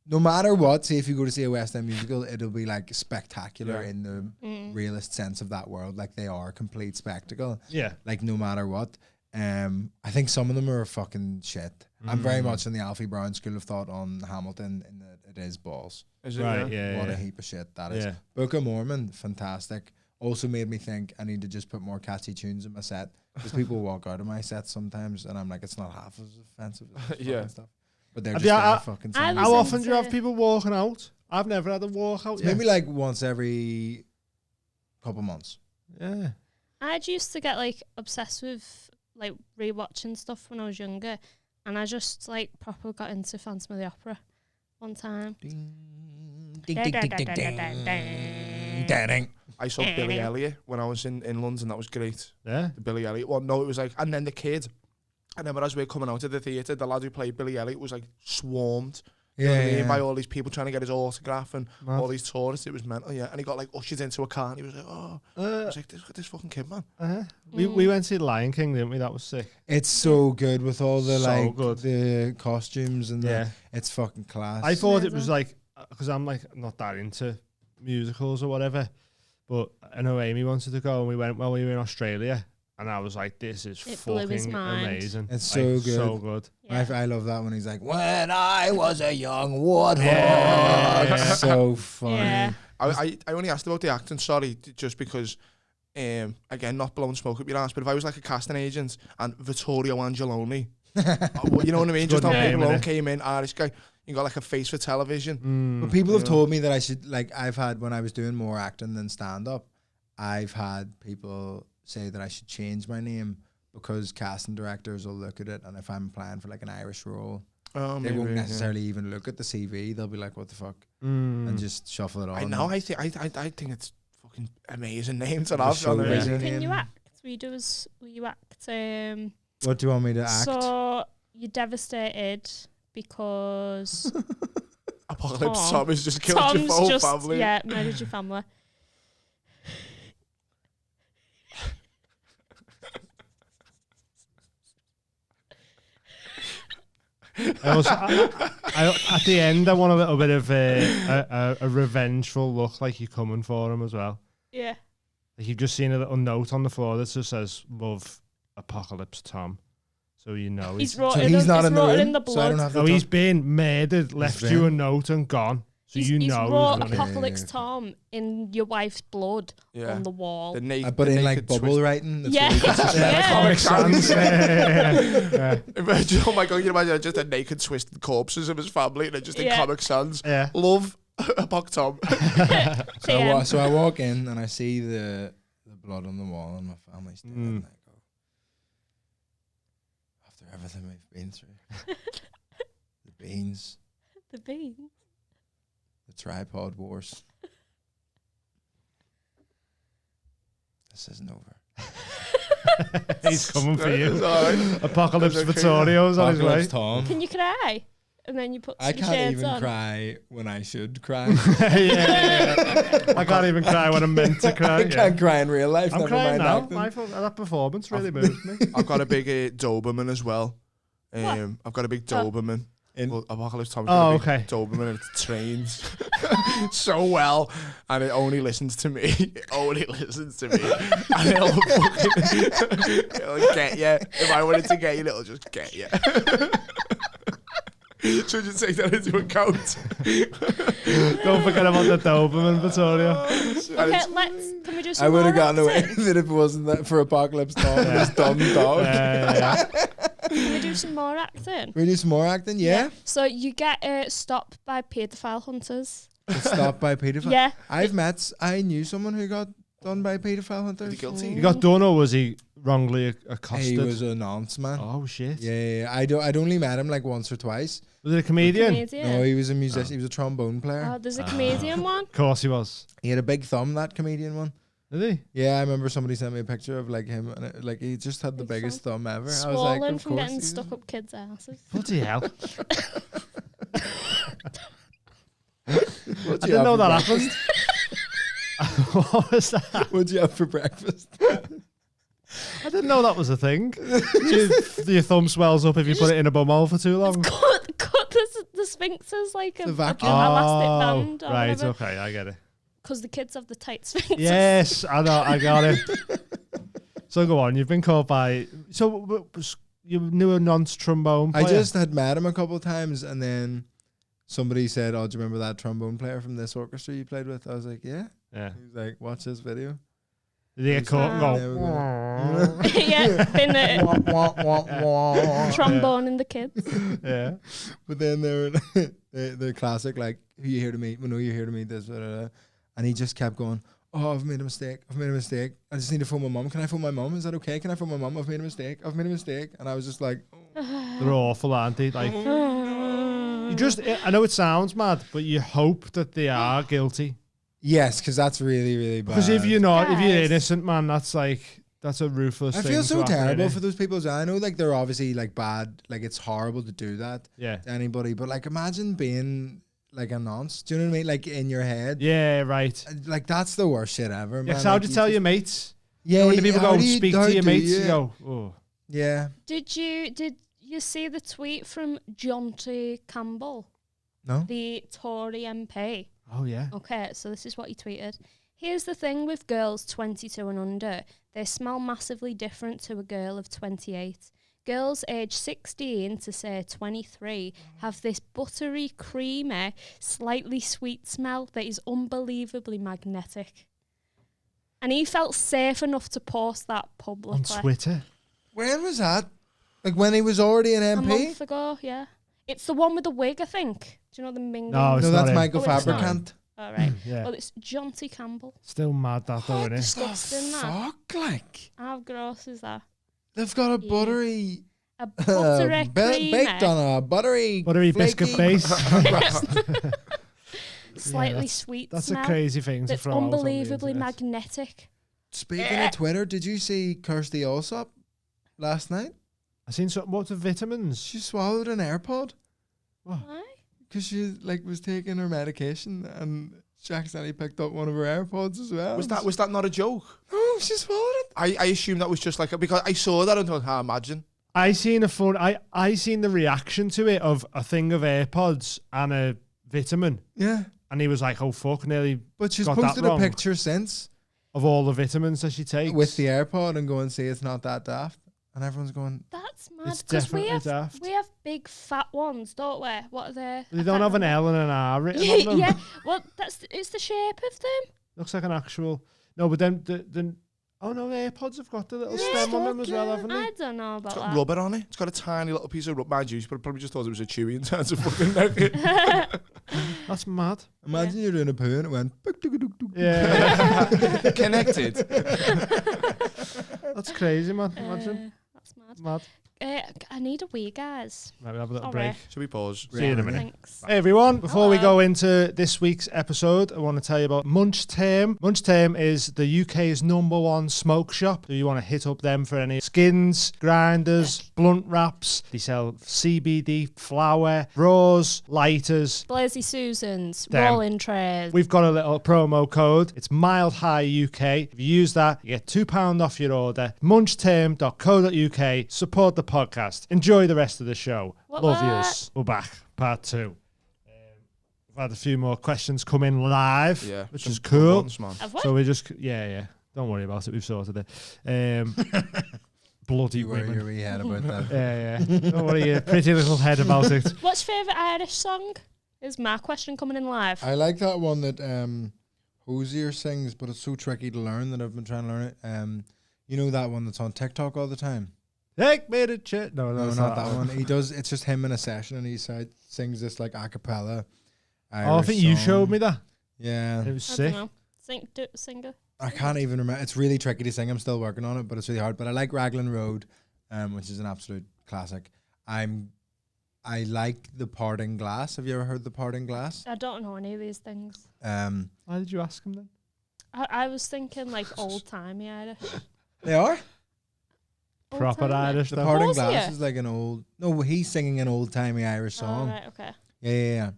no matter what. Say if you go to see a West End musical, it'll be like spectacular in the realist sense of that world. Like they are a complete spectacle. Yeah. Like no matter what. I think some of them are fucking shit. I'm very much in the Alfie Brown school of thought on Hamilton in that it is balls. Is it? Right, What a heap of shit that is. Yeah. Book of Mormon, fantastic. Also made me think I need to just put more catchy tunes in my set because people walk out of my set sometimes and I'm like, it's not half as offensive as fucking stuff. But they're just there fucking I songs. How often do you have people walking out? I've never had a walk out. It's maybe like once every couple months. Yeah. I used to get like obsessed with like rewatching stuff when I was younger, and I just like proper got into Phantom of the Opera one time. I saw Billy Elliot when I was in London. That was great. Yeah. The Billy Elliot one. No, it was like, and then the kid. And then as we were coming out of the theatre, the lad who played Billy Elliot was like swarmed. You know what I mean? By all these people trying to get his autograph and all these tourists. It was mental, yeah. And he got like ushered into a car and he was like, oh. I was like, look at this fucking kid, man. We went to see Lion King, didn't we? That was sick. It's so good with all the So good. the costumes and it's fucking class. I thought it was like, because I'm like not that into musicals or whatever, but I know Amy wanted to go and we went while we were in Australia. And I was like, this is fucking amazing. It's like, so good. So good. Yeah. I love that when he's like, when I was a young warthog. So funny. Yeah. I only asked about the acting, sorry, just because, again, not blowing smoke up your ass, but if I was like a casting agent and Vittorio Angelone, you know what I mean? Just how people alone came in, this guy, you got like a face for television. But people have told me that I should, like, I've had, when I was doing more acting than stand-up, I've had people say that I should change my name because casting directors will look at it, and if I'm applying for like an Irish role, they won't necessarily even look at the CV. They'll be like, "What the fuck," and just shuffle it on. I know. I think it's fucking amazing name to It's have. so Amazing. Can you act? Will you act? What do you want me to act? So you're devastated because Apocalypse Tom has just killed your Tom's whole just family. murdered your family. At the end, I want a little bit of a revengeful look, like you're coming for him as well. Yeah. Like you've just seen a little note on the floor that just says "Love, Apocalypse Tom," so you know He's So wrote he's not in the room, in the so I don't blood. have to No, he's talk. been murdered, left you a note and gone. So He's you he's know. wrote who's done it. Apocalypse Tom in your wife's blood on the wall. I put in like bubble writing. That's Yeah. really good. Yeah. Comic Sans. Yeah. Imagine, oh my god, you imagine just a naked twisted corpses of his family and it just in Comic Sans. Yeah. Love Apoc Tom. So I walk in and I see the blood on the wall and my family's dead. And I go, after everything we've been through, the beans, The bean. the tripod wars, this isn't over. He's coming for you. It's all right. Apocalypse It's okay. Vittorio's on his way. Apocalypse Tom. Can you cry? And then you put I some can't shades even on. cry when I should cry. Yeah. I can't even cry when I'm meant to cry. I can't cry in real life. I'm never crying mind now. acting. That performance really moved me. I've got a big Doberman as well. I've got a big Doberman. In- Well, Apocalypse Tom's Oh, got a big okay. Doberman and it trains so well, and it only listens to me. It only listens to me, and it'll get you. If I wanted to get you, it'll just get you. Should you take that into account? Don't forget about the Doberman, Vittorio. Okay, can we do some I would have more gotten away acting? with it if it wasn't that for Apocalypse Tom and his dumb dog. Can we do some more acting? We do some more acting, yeah? So you get stopped by paedophile hunters. It's stopped by paedophile. Yeah. I knew someone who got done by paedophile hunters. Is he guilty? You got done, or was he wrongly accosted? He was a nonce, man. Oh shit! Yeah. I'd only met him like once or twice. Was it a comedian? No, he was a musician. He was a trombone player. Oh, there's a comedian one. Of course he was. He had a big thumb, that comedian one. Did he? Yeah, I remember somebody sent me a picture of like him, and like he just had the Big biggest thumb ever. I was Swollen like, of from course. getting he's- stuck up kids' asses. Bloody hell! What'd I you didn't have know for that breakfast? happened. What was that? What'd you have for breakfast? I didn't know that was a thing. Your thumb swells up if you put it in a bumhole for too long. Cut the sphincters like The a vacuum. elastic band or right, whatever. okay, I get it. Because the kids have the tight sphincters. Yes, I know, I got it. So go on, you've been caught by... So you knew a nonce trombone player? I just had met him a couple of times, and then somebody said, "Oh, do you remember that trombone player from this orchestra you played with?" I was like, "Yeah." Yeah. He was like, "Watch this video." Did you get caught and There we go... go. Yeah, been trombone the kids. Yeah. But then they were the classic, like, "Who you here to meet? We know you're here to meet this." Blah, blah, blah. And he just kept going, "Oh, I've made a mistake. I've made a mistake. I just need to phone my mum. Can I phone my mum? Is that okay? Can I phone my mum? I've made a mistake. I've made a mistake." And I was just like, They're awful, aren't they? Like, you just... I know it sounds mad, but you hope that they are guilty. "Yes," because that's really, really bad. Because if you're not, if you're Yes. innocent, man, that's a ruthless I thing. feel so to happen, terrible innit? for those people. I know, like, they're obviously like bad. Like, it's horrible to do that Yeah. to anybody. But like, imagine being like a nonce. Do you know what I mean? Like in your head. Yeah, right. Like that's the worst shit ever. Yeah, Man. 'cause how Like, do you tell just- your mates? Yeah, When the people how go do you- speak how to your do mates, you- you go, oh. Yeah. Did you see the tweet from Jonty Campbell, No. the Tory MP? Oh, yeah. Okay, so this is what he tweeted. Here's the thing with girls 22 and under. They smell massively different to a girl of 28. Girls aged 16 to, say, 23 have this buttery, creamy, slightly sweet smell that is unbelievably magnetic. And he felt safe enough to post that publicly. On Twitter. When was that? Like when he was already an A MP? month ago, yeah. It's the one with the wig, I think. Do you know the mingling? No, it's No, not that's him. Michael Oh, it's not. Fabricant. All right. Yeah. Well, it's Jonty Campbell. Still mad that though, What innit? Disgusting, that. fuck? Like How gross is that? they've got a Yeah. buttery, A buttery creamy, baked on a buttery, Buttery biscuit flaky- base. slightly that's- sweet That's smell. a crazy thing to That's throw out on the unbelievably internet. magnetic. Speaking of Twitter, did you see Kirsty Allsop last night? I seen something. What's the vitamins? She swallowed an AirPod Why? because she like was taking her medication and she accidentally picked up one of her AirPods as well. Was that not a joke? No, she swallowed it. I assume that was just like because I saw that and thought, imagine. I seen a phone. I seen the reaction to it of a thing of AirPods and a vitamin, Yeah, and he was like, "Oh fuck!" Nearly but she's got that posted a wrong. picture since of all the vitamins that she takes with the AirPod and go and say it's not that daft, and everyone's going, That's mad. It's 'Cause we definitely have daft. we have big fat ones, don't we? What are they? They I don't can't have an remember. L and an R written on them. Yeah. Well, it's the shape of them. Looks like an actual. No, but then the oh no, the AirPods have got the little stem on them as well, haven't I they? don't know about It's got that. rubber on it. It's got a tiny little piece of rubber. Mind you, but probably just thought it was a chewy in terms of fucking neck. That's mad. imagine you're doing a poo and it went. "Book, dook, dook, dook." Yeah, Connected. that's crazy, man. Imagine, That's mad. mad. I need a wee, guys. Maybe have a little Sorry. break. Should we pause? See you in a minute. Thanks. Hey everyone, before we Hello. go into this week's episode, I want to tell you about Munch Tame. Munch Tame is the UK's #1 smoke shop. So you want to hit up them for any skins, grinders, blunt wraps. They sell CBD, flour, raws, lighters. Blazy Susans, Them. rolling trays. We've got a little promo code. It's Mild High UK. If you use that, you get £2 off your order. Munchtame.co.uk. Support the podcast. Enjoy the rest of the show. What Love that? yous. We're back. Part 2. We've had a few more questions come in live, Yeah. which some is good cool. ones, man. Have we? So we just, yeah. Don't worry about it. We've sorted it. bloody You were women. your wee head about that. Yeah. Don't worry, your pretty little head about it. What's your favourite Irish song? Is my question coming in live? I like that one that Hosier sings, but it's so tricky to learn that I've been trying to learn it. You know that one that's on TikTok all the time? Take me to church. No, No, that's not that one. He does. It's just him in a session, and he sings this like a cappella. I think you showed me that. Yeah, It was I sick. don't know. Singer. I can't even remember. It's really tricky to sing. I'm still working on it, but it's really hard. But I like Raglan Road, which is an absolute classic. I like The Parting Glass. Have you ever heard The Parting Glass? I don't know any of these things. Why did you ask him then? I was thinking like old-timey Irish. They are? Proper Old-timey? Irish The stuff. Parting Hosier? Glass is like an old... No, he's singing an old-timey Irish Oh, song. right, okay. Yeah.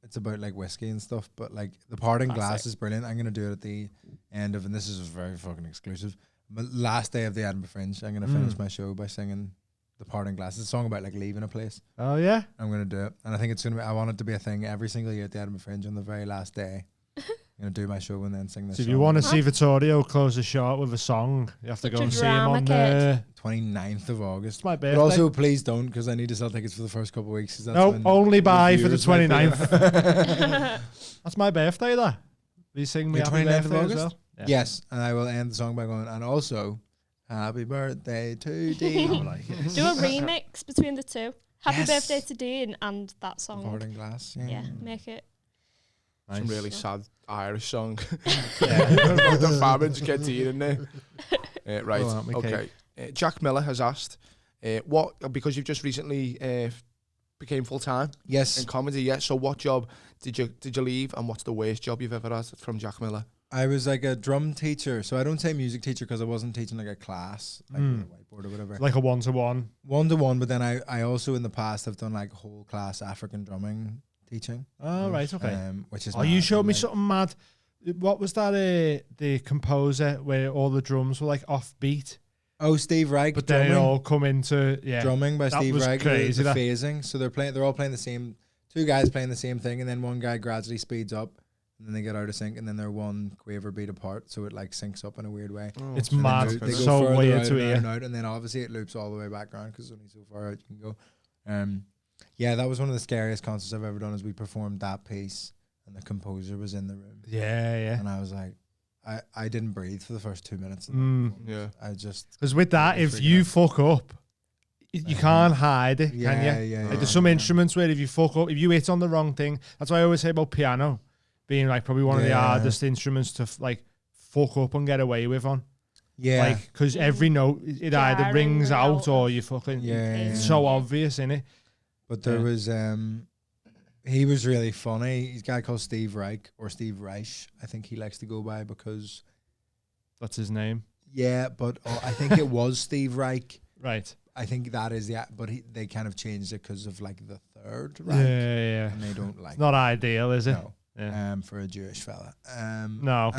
It's about like whiskey and stuff, but like The Parting Classic. Glass is brilliant. I'm gonna do it at the end of, and this is very fucking exclusive. But last day of the Edinburgh Fringe, I'm gonna finish my show by singing The Parting Glass. It's a song about like leaving a place. Oh, yeah? I'm gonna do it, and I think it's gonna be. I want it to be a thing every single year at the Edinburgh Fringe on the very last day. I'm gonna do my show and then sing this. So if song. you want to see Vittorio close the shot with a song, you have to Such go a and see him drama on kid. 29th of August. It's my birthday. But also, please don't, because I need to sell tickets for the first couple of weeks. 'Cause that's No, when only buy for the viewers might be- 29th. That's my birthday, that. Will you sing me Your happy 29th of birthday as August? well? Yeah. Yes, and I will end the song by going, and also, happy birthday to Dean. I like it. Do a remix between the two. Happy Yes. birthday to Dean and that song. Parting Glass. Yeah, make it. Some Nice. really sad Irish song. Yeah. About the famine, just get Dean in there. Right, Oh, aren't we, okay. Jack Miller has asked, what, because you've just recently became full-time in Yes, comedy, yeah, so what job did you leave, and what's the worst job you've ever had from Jack Miller? I was like a drum teacher, so I don't say music teacher because I wasn't teaching like a class, like with a whiteboard or whatever. Like a one-to-one. 1-to-1, but then I also in the past have done like whole class African drumming teaching. Oh, right, okay. Which is Oh, you mad, showed me like- something mad. What was that, the composer where all the drums were like offbeat, Oh, Steve Reich, but then it drumming. all come into, Drumming by That Steve was Reich, crazy, the that. phasing. So they're all playing the same. Two guys playing the same thing, and then one guy gradually speeds up, and then they get out of sync, and then they're one quaver beat apart, so it like syncs up in a weird way. It's And then mad. they It's go so further weird out to and out hear. and out, and then obviously it loops all the way back around because only so far out you can go. Yeah, that was one of the scariest concerts I've ever done. Is we performed that piece, and the composer was in the room, Yeah. and I was like, I didn't breathe for the first 2 minutes. Yeah. I just Because with that, if you fuck up, you can't hide it, can you? yeah. Like there's some instruments where if you fuck up, if you hit on the wrong thing, that's why I always say about piano being like probably one of the Yeah. hardest instruments to like fuck up and get away with on. yeah. Like, because every note, it either Jarring rings the out note or of- you fucking, Yeah. it's so obvious, innit? But there Yeah. was he was really funny. He's a guy called Steve Reich or Steve Reich, I think he likes to go by, because That's his name. yeah, but I think it was Steve Reich. Right. I think that is but they kind of changed it because of like the third Yeah, Reich, yeah. and they don't like It's not ideal, is it? no, Yeah. for a Jewish fella. No.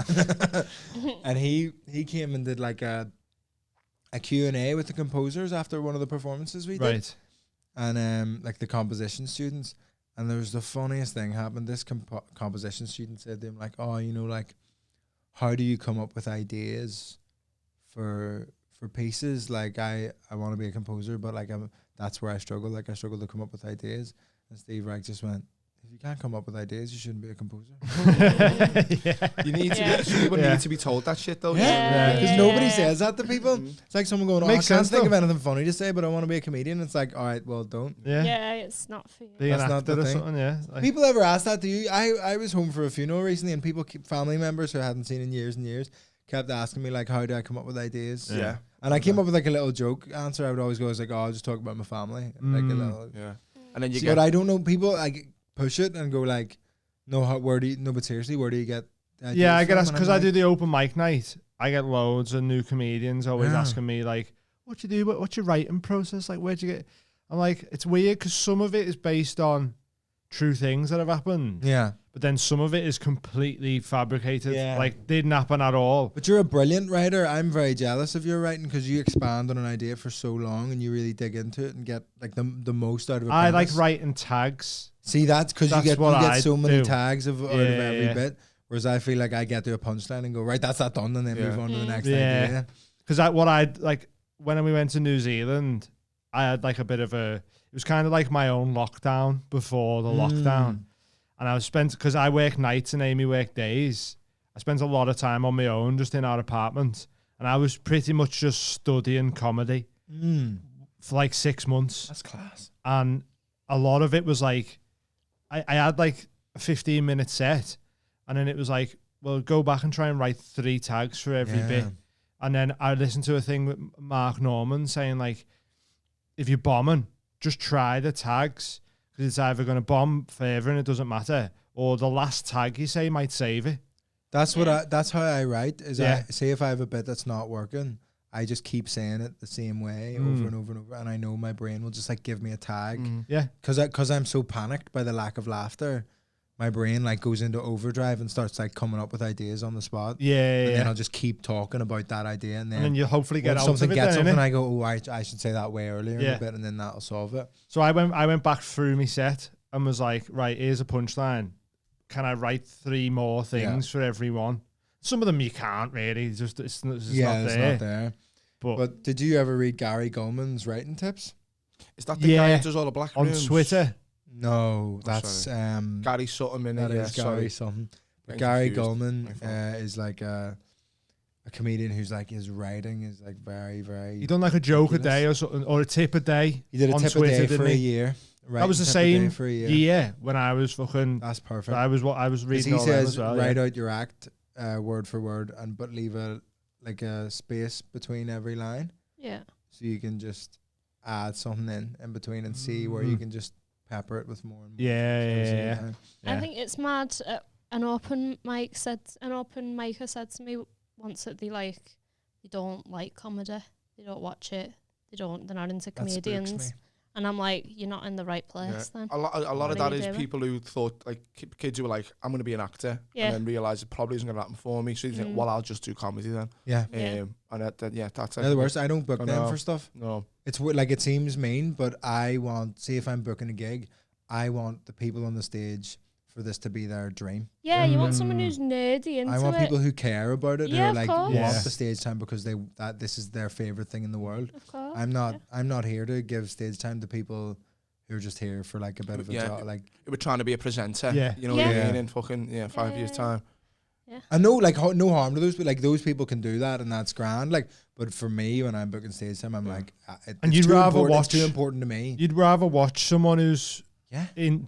And he came and did like a Q&A with the composers after one of the performances we did. Right. And like the composition students, and there was the funniest thing happened. This composition student said to him like, oh, like, how do you come up with ideas for pieces? Like I want to be a composer, but like that's where I struggle. Like I struggle to come up with ideas. And Steve Reich just went, if you can't come up with ideas, you shouldn't be a composer. You need to Yeah. be, some people Yeah. need to be told that shit though. Yeah. Because nobody says that to people. It's like someone going, oh, Makes I can't sense, think of though. anything funny to say, but I want to be a comedian. It's like, all right, well, don't. Yeah. Yeah, it's not for you. Being an That's not actor the or thing. something, yeah. Like, People ever ask that to you? I was home for a funeral recently, and family members who I hadn't seen in years and years, kept asking me like, how do I come up with ideas? Yeah. And I came up with like a little joke answer. I would always go, I was like, oh, I'll just talk about my family. Like a little. Yeah. And then you See, get but I don't know. People like push it and go like, no, but seriously, where do you get? ideas yeah, I get from? asked And because I'm I do like, the open mic night. I get loads of new comedians always Yeah. asking me like, "What you do? What's your writing process? Like, where'd you get?" I'm like, it's weird because some of it is based on true things that have happened, yeah. but then some of it is completely fabricated. Yeah. Like, didn't happen at all. But you're a brilliant writer. I'm very jealous of your writing because you expand on an idea for so long and you really dig into it and get like the most out of it. I like writing tags. See, that's because you That's get what I so many do. tags out of Yeah, every yeah. bit. Whereas I feel like I get to a punchline and go, right, that's that done, and then Yeah. move on to the next Yeah. idea. because like when we went to New Zealand, I had like a bit of it was kind of like my own lockdown before the lockdown. And I was because I work nights and Amy worked days. I spent a lot of time on my own just in our apartment. And I was pretty much just studying comedy for like 6 months. That's class. And a lot of it was like, I had like a 15-minute set. And then it was like, well, go back and try and write 3 tags for every bit. And then I listened to a thing with Mark Norman saying like, if you're bombing, just try the tags. Because it's either going to bomb further and it doesn't matter. Or the last tag you say might save it. That's that's how I write. I say if I have a bit that's not working, I just keep saying it the same way over and over and over, and I know my brain will just like give me a tag. Yeah, because I'm so panicked by the lack of laughter, my brain like goes into overdrive and starts like coming up with ideas on the spot. And then I'll just keep talking about that idea, and then you'll hopefully get out something of it. Gets something, I go, oh, I should say that way earlier in a bit, and then that'll solve it. So I went back through my set and was like, right, here's a punchline. Can I write 3 more things for every one? Some of them you can't really. It's not there. But did you ever read Gary Goldman's writing tips? Is that the guy who does all the black on rooms? Twitter? No, that's Gary Sutton in that it. is Gary something. But Gary Goldman is like a comedian who's like his writing is like very, very. He done like a joke a day or something, or a tip a day. He did a tip Twitter, a day for a year. Right, that was the same for a year when I was fucking. That's perfect. I was reading. He all says as well, write out your act word for word, but leave a space between every line. Yeah. So you can just add something in between and see where you can just pepper it with more and more. Yeah. I think it's mad. An open micer said to me once that they don't like comedy. They don't watch it. They're not into comedians. And I'm like, you're not in the right place then. A lot of that is people who thought, like, kids who were like, I'm going to be an actor, and then realise it probably isn't going to happen for me. So you think, well, I'll just do comedy then. Yeah. And that's in other words, I don't book them for stuff. No. It's like, it seems mean, but I want, see if I'm booking a gig, I want the people on the stage for this to be their dream. Yeah, you want someone who's nerdy into it. I want people who care about it, who are like want the stage time because this is their favorite thing in the world. Of course. I'm not here to give stage time to people who are just here for like a bit of a job. Like we're trying to be a presenter. You know what I mean? In fucking 5 years time. Yeah. I know, like, no harm to those, but like those people can do that and that's grand. Like, but for me, when I'm booking stage time, I'm like, it's too important to me. You'd rather watch someone who's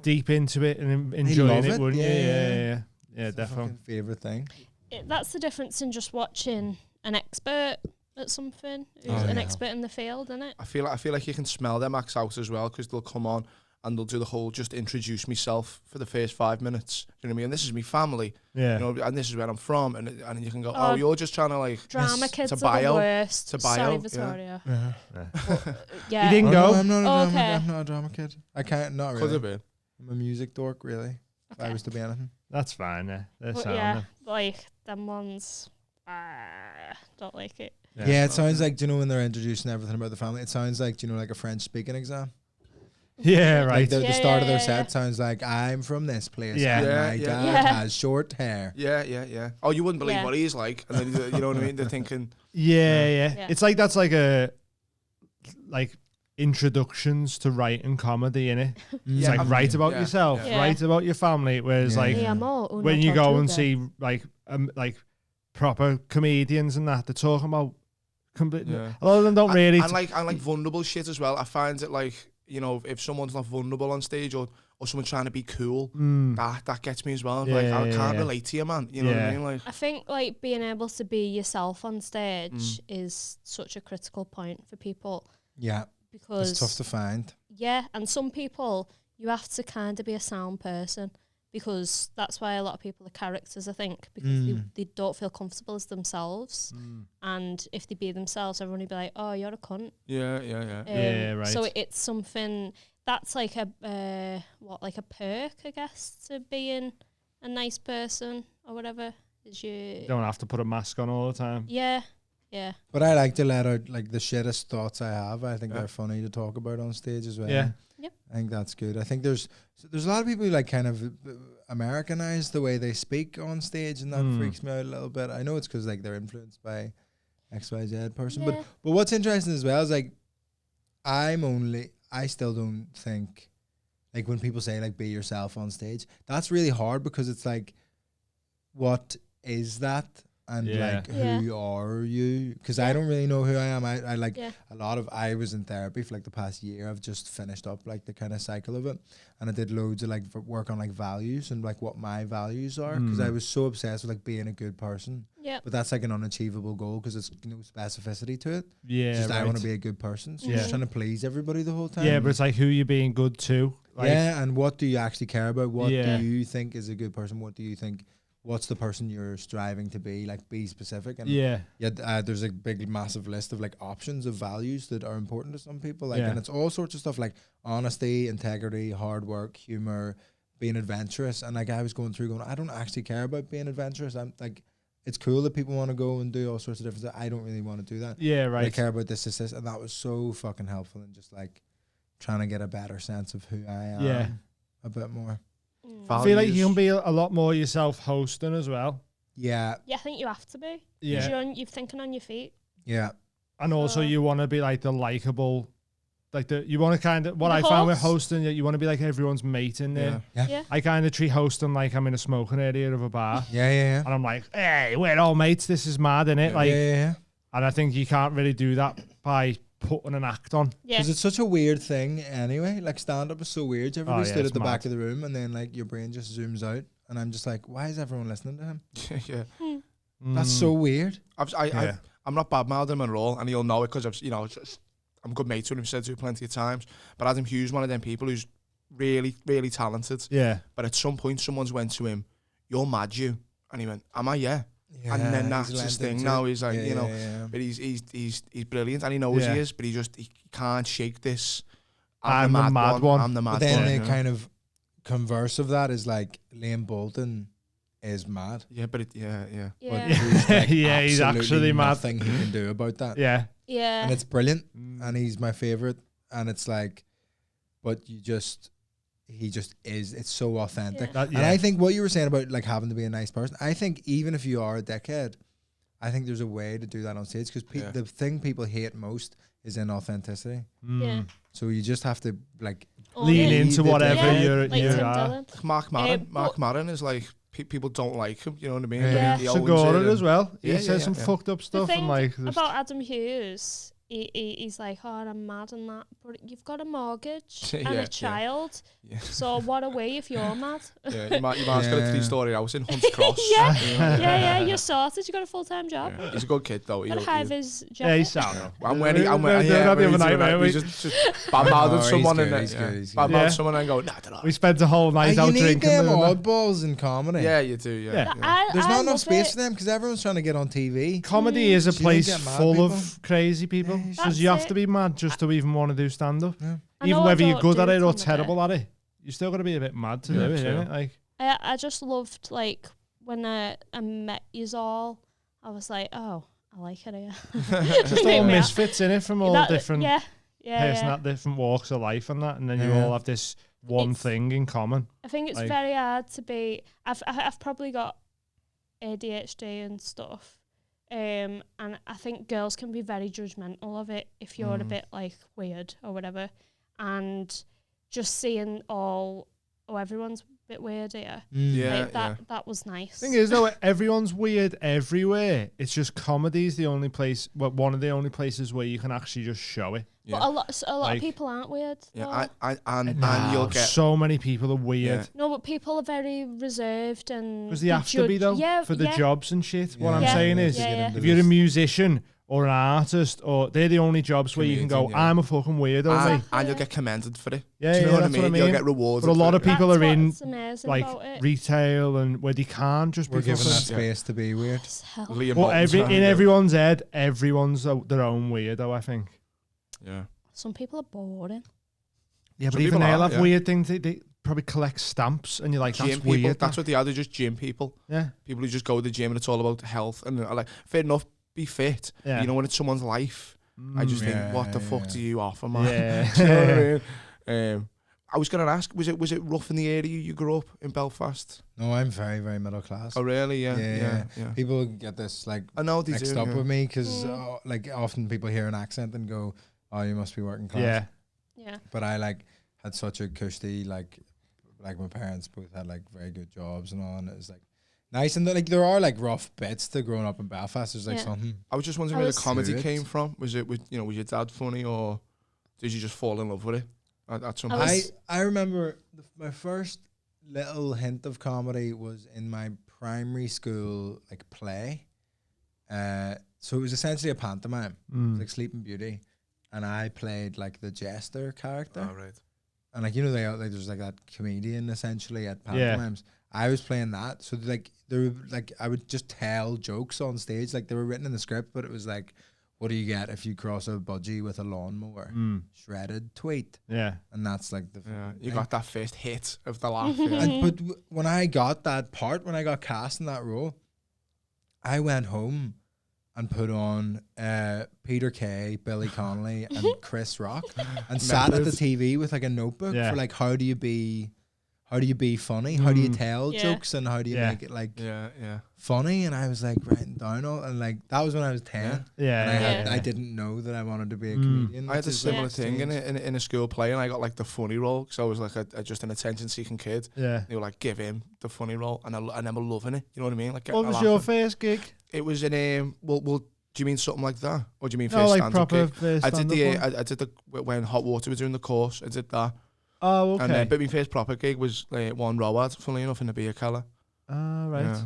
deep into it and enjoying it, wouldn't you? Yeah, definitely. Favorite thing. That's the difference in just watching an expert at something, who's an expert in the field, isn't it? I feel like you can smell them acts out as well, because they'll come on and they'll do the whole just introduce myself for the first 5 minutes. Do you know what I mean? And this is me family. Yeah. You know, and this is where I'm from, and you can go, you're just trying to like drama kids are the worst. Sorry, Vittorio. You didn't go. I'm not a drama kid. I can't. Not really. Could have been. I'm a music dork, really. If I was to be anything. That's fine. Like them ones. Don't like it. Yeah, it sounds like, do you know, when they're introducing everything about the family, it sounds like, do you know, like a French speaking exam. Yeah, right. Like the start of their set sounds like, I'm from this place. Yeah. And my dad has short hair. Yeah. Oh, you wouldn't believe what he's like. And then, you know what I mean? They're thinking. Yeah. It's like, that's like like introductions to writing comedy, innit? It's like write about yourself, write about your family. Whereas like when you go and see like proper comedians and that, they're talking about completely. A lot of them don't really. And like vulnerable shit as well. I find it like, you know, if someone's not vulnerable on stage or someone's trying to be cool, that gets me as well. I can't relate to you, man. You know what I mean? Like, I think like being able to be yourself on stage is such a critical point for people. Yeah. Because it's tough to find. Yeah, and some people you have to kind of be a sound person, because that's why a lot of people are characters, I think, because they don't feel comfortable as themselves. And if they be themselves, everyone will be like, oh, you're a cunt. Yeah, right. So it's something that's like a perk, I guess, to being a nice person or whatever. Is you don't have to put a mask on all the time. Yeah. But I like to let out like the shittest thoughts I have. I think they're funny to talk about on stage as well. Yep. I think that's good. I think there's a lot of people who like kind of Americanize the way they speak on stage, and that freaks me out a little bit. I know it's because like they're influenced by XYZ person. Yeah. But what's interesting as well is like, I still don't think, like when people say like be yourself on stage, that's really hard because it's like, what is that? And like, who are you? Because I don't really know who I am. I like I was in therapy for like the past year. I've just finished up like the kind of cycle of it. And I did loads of like work on like values and like what my values are. Because I was so obsessed with like being a good person. Yeah. But that's like an unachievable goal because it's no specificity to it. Yeah. It's just I want to be a good person. So you're just trying to please everybody the whole time. Yeah, but it's like who you being good to. Like, yeah, and what do you actually care about? What do you think is a good person? What do you think? What's the person you're striving to be? Like, be specific. And there's a big, massive list of like options of values that are important to some people. Like, and it's all sorts of stuff like honesty, integrity, hard work, humor, being adventurous. And like, I was going, I don't actually care about being adventurous. I'm like, it's cool that people want to go and do all sorts of different stuff. I don't really want to do that. Yeah, right. I care about this, and that was so fucking helpful in just like trying to get a better sense of who I am a bit more. I feel like you can be a lot more yourself hosting as well. Yeah. Yeah, I think you have to be. Yeah. You're thinking on your feet. Yeah. And also you want to be like the likable, like you want to kind of, what I found with hosting, you want to be like everyone's mate in there. Yeah. I kind of treat hosting like I'm in a smoking area of a bar. Yeah. And I'm like, hey, we're all mates. This is mad, innit? Like, yeah. And I think you can't really do that by putting an act on. Yeah. Because it's such a weird thing anyway. Like stand-up is so weird. Everybody stood at the back mad. of the room and then like your brain just zooms out. And I'm just like, why is everyone listening to him? Yeah. That's so weird. I'm not bad-mouthing him at all, and he'll know it because I'm good mates with him, said to him plenty of times. But Adam Hughes, one of them people who's really, really talented. Yeah. But at some point, someone's went to him, "You're mad, you," and he went, "Am I? Yeah." And then that's his thing now. He's like, but he's brilliant, and he knows he is, but he can't shake this. I'm the mad one. I'm the mad one. But then the kind of converse of that is like Liam Bolton is mad. Yeah, but Yeah. He's like he's actually mad. Nothing he can do about that. Yeah. Yeah. And it's brilliant, and he's my favorite. And it's like, but he just is. It's so authentic. Yeah. And I think what you were saying about like having to be a nice person, I think even if you are a dickhead, I think there's a way to do that on stage because the thing people hate most is inauthenticity. Yeah. So you just have to like lean into whatever you're. Mark Maron is like people don't like him. You know what I mean? Yeah. Segura as well. He says some fucked up The stuff thing and like about Adam Hughes. He's like, oh, I'm mad and that, but you've got a mortgage and a child. Yeah. So what a way if you're mad. Yeah, your man's got a 3-story house in Hunts Cross. You're sorted. You got a full-time job. Yeah. He's a good kid though. Got a high-vis jacket. Yeah, he's sound. I'm when the other night, we just bad-mouthed someone and someone and go, nah, we spent the whole night out drinking. You need them oddballs in comedy. Yeah, you do. Yeah. There's not enough space for them because everyone's trying to get on TV. Comedy is a place full of crazy people. Because you have to be mad just to even want to do stand-up. Yeah. Even whether you're good at it or terrible at it, you still got to be a bit mad to do it, innit? Like, I just loved, like, when I met yous all, I was like, oh, I like it here. Just all misfits in it from all different at different walks of life and that, and then you all have this one thing in common. I think it's very hard to be. I've probably got ADHD and stuff. And I think girls can be very judgmental of it if you're a bit like weird or whatever, and just seeing everyone's a bit weird here. That was nice. Thing is though, everyone's weird everywhere. It's just comedy's the only place, one of the only places where you can actually just show it. Yeah. But a lot of people aren't weird. Yeah, and you'll get so many people are weird. Yeah. No, but people are very reserved and because they have to be though for the jobs and shit. What I'm saying is, if you're a musician or an artist, or they're the only jobs where you can go, I'm a fucking weirdo, mate. And you'll get commended for it. Yeah, do you know what I mean? You'll get rewarded. But a lot of people are in like retail and where they can't just be given that space to be weird. But in everyone's head, everyone's their own weirdo, I think. Yeah. Some people are boring. Yeah, but even they'll have weird things. They probably collect stamps, and you're like, that's weird. That's what they are. They're just gym people. Yeah. People who just go to the gym and it's all about health. And like, fair enough, be fit. Yeah. You know, when it's someone's life, I just think, what the fuck do you offer, man? Yeah. Do you know what I mean? I was gonna ask, was it rough in the area you grew up in Belfast? No, I'm very, very middle class. Oh really? Yeah. People get this like I know they mixed do, up yeah. with me because like often people hear an accent and go, "Oh, you must be working class." Yeah. Yeah. But I like had such a cushy like my parents both had like very good jobs and all, and it was like nice. And like there are like rough bits to growing up in Belfast. There's like something. I was just wondering where the comedy came from. Was it with was your dad funny, or did you just fall in love with it at some point? I remember my first little hint of comedy was in my primary school like play. So it was essentially a pantomime, it was like Sleeping Beauty, and I played like the jester character. Oh, right. And like there's like that comedian essentially at pantomimes. I was playing that, so like there were like I would just tell jokes on stage, like they were written in the script, but it was like, what do you get if you cross a budgie with a lawnmower? Shredded tweet. Yeah. And that's like the you got that first hit of the laugh. But when I got that part, when I got cast in that role, I went home and put on Peter Kay, Billy Connolly, and Chris Rock, and sat at the TV with like a notebook for like how do you be funny? How do you tell jokes and how do you make it like funny? And I was like writing down all, and like that was when I was 10. And I didn't know that I wanted to be a comedian. I had a similar thing in a school play, and I got like the funny role because I was like just an attention-seeking kid. Yeah. They were like, give him the funny role, and I remember loving it. You know what I mean? Like, What was your first gig? It was in well, do you mean something like that, or do you mean No, first like stand-up proper gig? first I did stand-up I did the when Hot Water were doing the course. I did that. Oh, okay. And but my first proper gig was one Road, funnily enough, in the beer cellar. Oh, right. Yeah.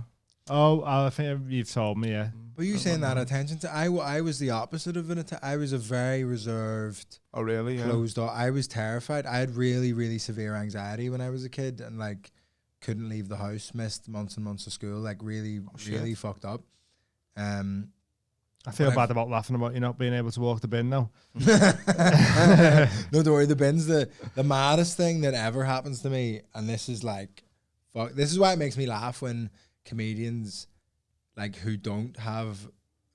Oh, I think you've told me, yeah. But you saying that attention to I was the opposite of it. I was a very reserved. Oh really? Yeah. Closed off. I was terrified. I had really, really severe anxiety when I was a kid, and like couldn't leave the house. Missed months and months of school. Like really, really fucked up. I feel bad about laughing about you not being able to walk the bin now. No, don't worry. The bin's the maddest thing that ever happens to me, and this is like, fuck. This is why it makes me laugh when comedians, like who don't have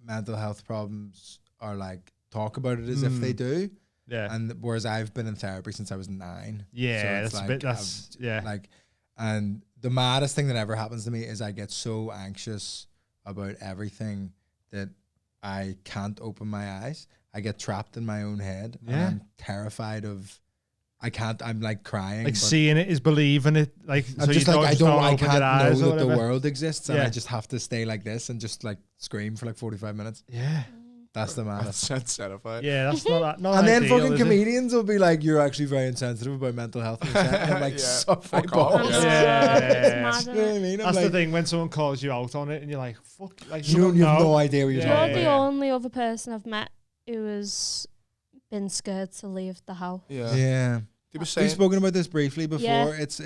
mental health problems, are like talk about it as if they do. Yeah. And whereas I've been in therapy since I was 9. Yeah, so that's like, like, and the maddest thing that ever happens to me is I get so anxious about everything that I can't open my eyes. I get trapped in my own head. Yeah. And I'm terrified of. I'm like crying. Like seeing it is believing it. Like I'm so just you like I don't can't open your eyes know or that the whatever. world exists, and I just have to stay like this and just like scream for like 45 minutes. Yeah. That's the maddest. That's terrifying. Yeah, that's not not And then ideal, fucking is it? comedians will be like, "You're actually very insensitive about mental health." And I'm like, "Suck my balls." Yeah. You know what I mean? I'm That's like, the thing when someone calls you out on it and you're like, "Fuck!" Like you have no idea what you're You're talking the about. only other person I've met who has been scared to leave the house. Yeah. They were We've saying, spoken about this briefly before. Yeah. It's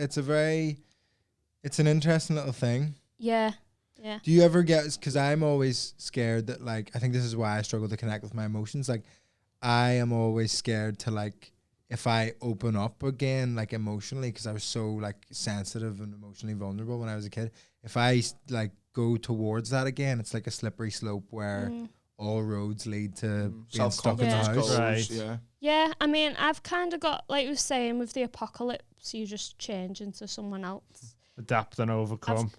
an interesting little thing. Yeah. Yeah. Do you ever get, because I'm always scared that like, I think this is why I struggle to connect with my emotions. Like I am always scared to like, if I open up again, like emotionally, because I was so like sensitive and emotionally vulnerable when I was a kid. If I like go towards that again, it's like a slippery slope where all roads lead to being stuck in the house. Right. Yeah. Yeah, I mean, I've kind of got, like we were saying, with the apocalypse, you just change into someone else. Adapt and overcome.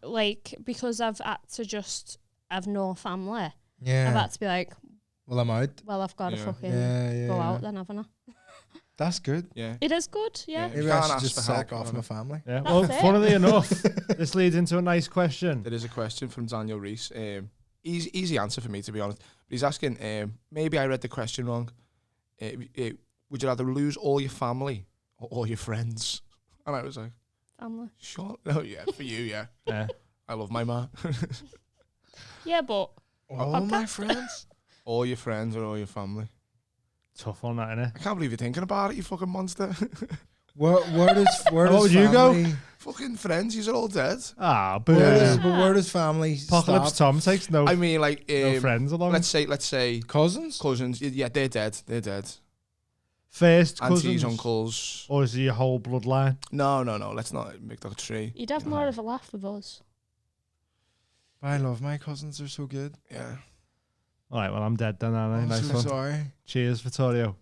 Because I've had to just have no family. Yeah. I've had to be like, well, I'm out. well, I've got to fucking go out then, haven't I? That's good. Yeah. It is good, yeah. Maybe You I can't should ask just for sack help, off my family. Yeah. That's Well, it. funnily enough, this leads into a nice question. There is a question from Daniel Reese. Easy answer for me, to be honest. But he's asking, maybe I read the question wrong. Would you rather lose all your family or all your friends? And I was like, Family. sure. Oh, yeah, for you, yeah. Yeah. I love my ma. Yeah, but All my friends? All your friends or all your family. Tough on that, innit? I can't believe you're thinking about it, you fucking monster. Where does would you go? family- Fucking friends, you're all dead. Ah, but Where does family Apocalypse stop? Tom takes no I mean, like, no friends along. let's say Cousins? cousins. Yeah, they're dead. They're dead. First Aunties, cousins, uncles. or is it your whole bloodline? No. Let's not make that a tree. you'd have more of a laugh with us. I love my cousins. They're so good. Yeah. All right, well I'm dead then, aren't I? I'm Nice so one. sorry. Cheers, Vittorio.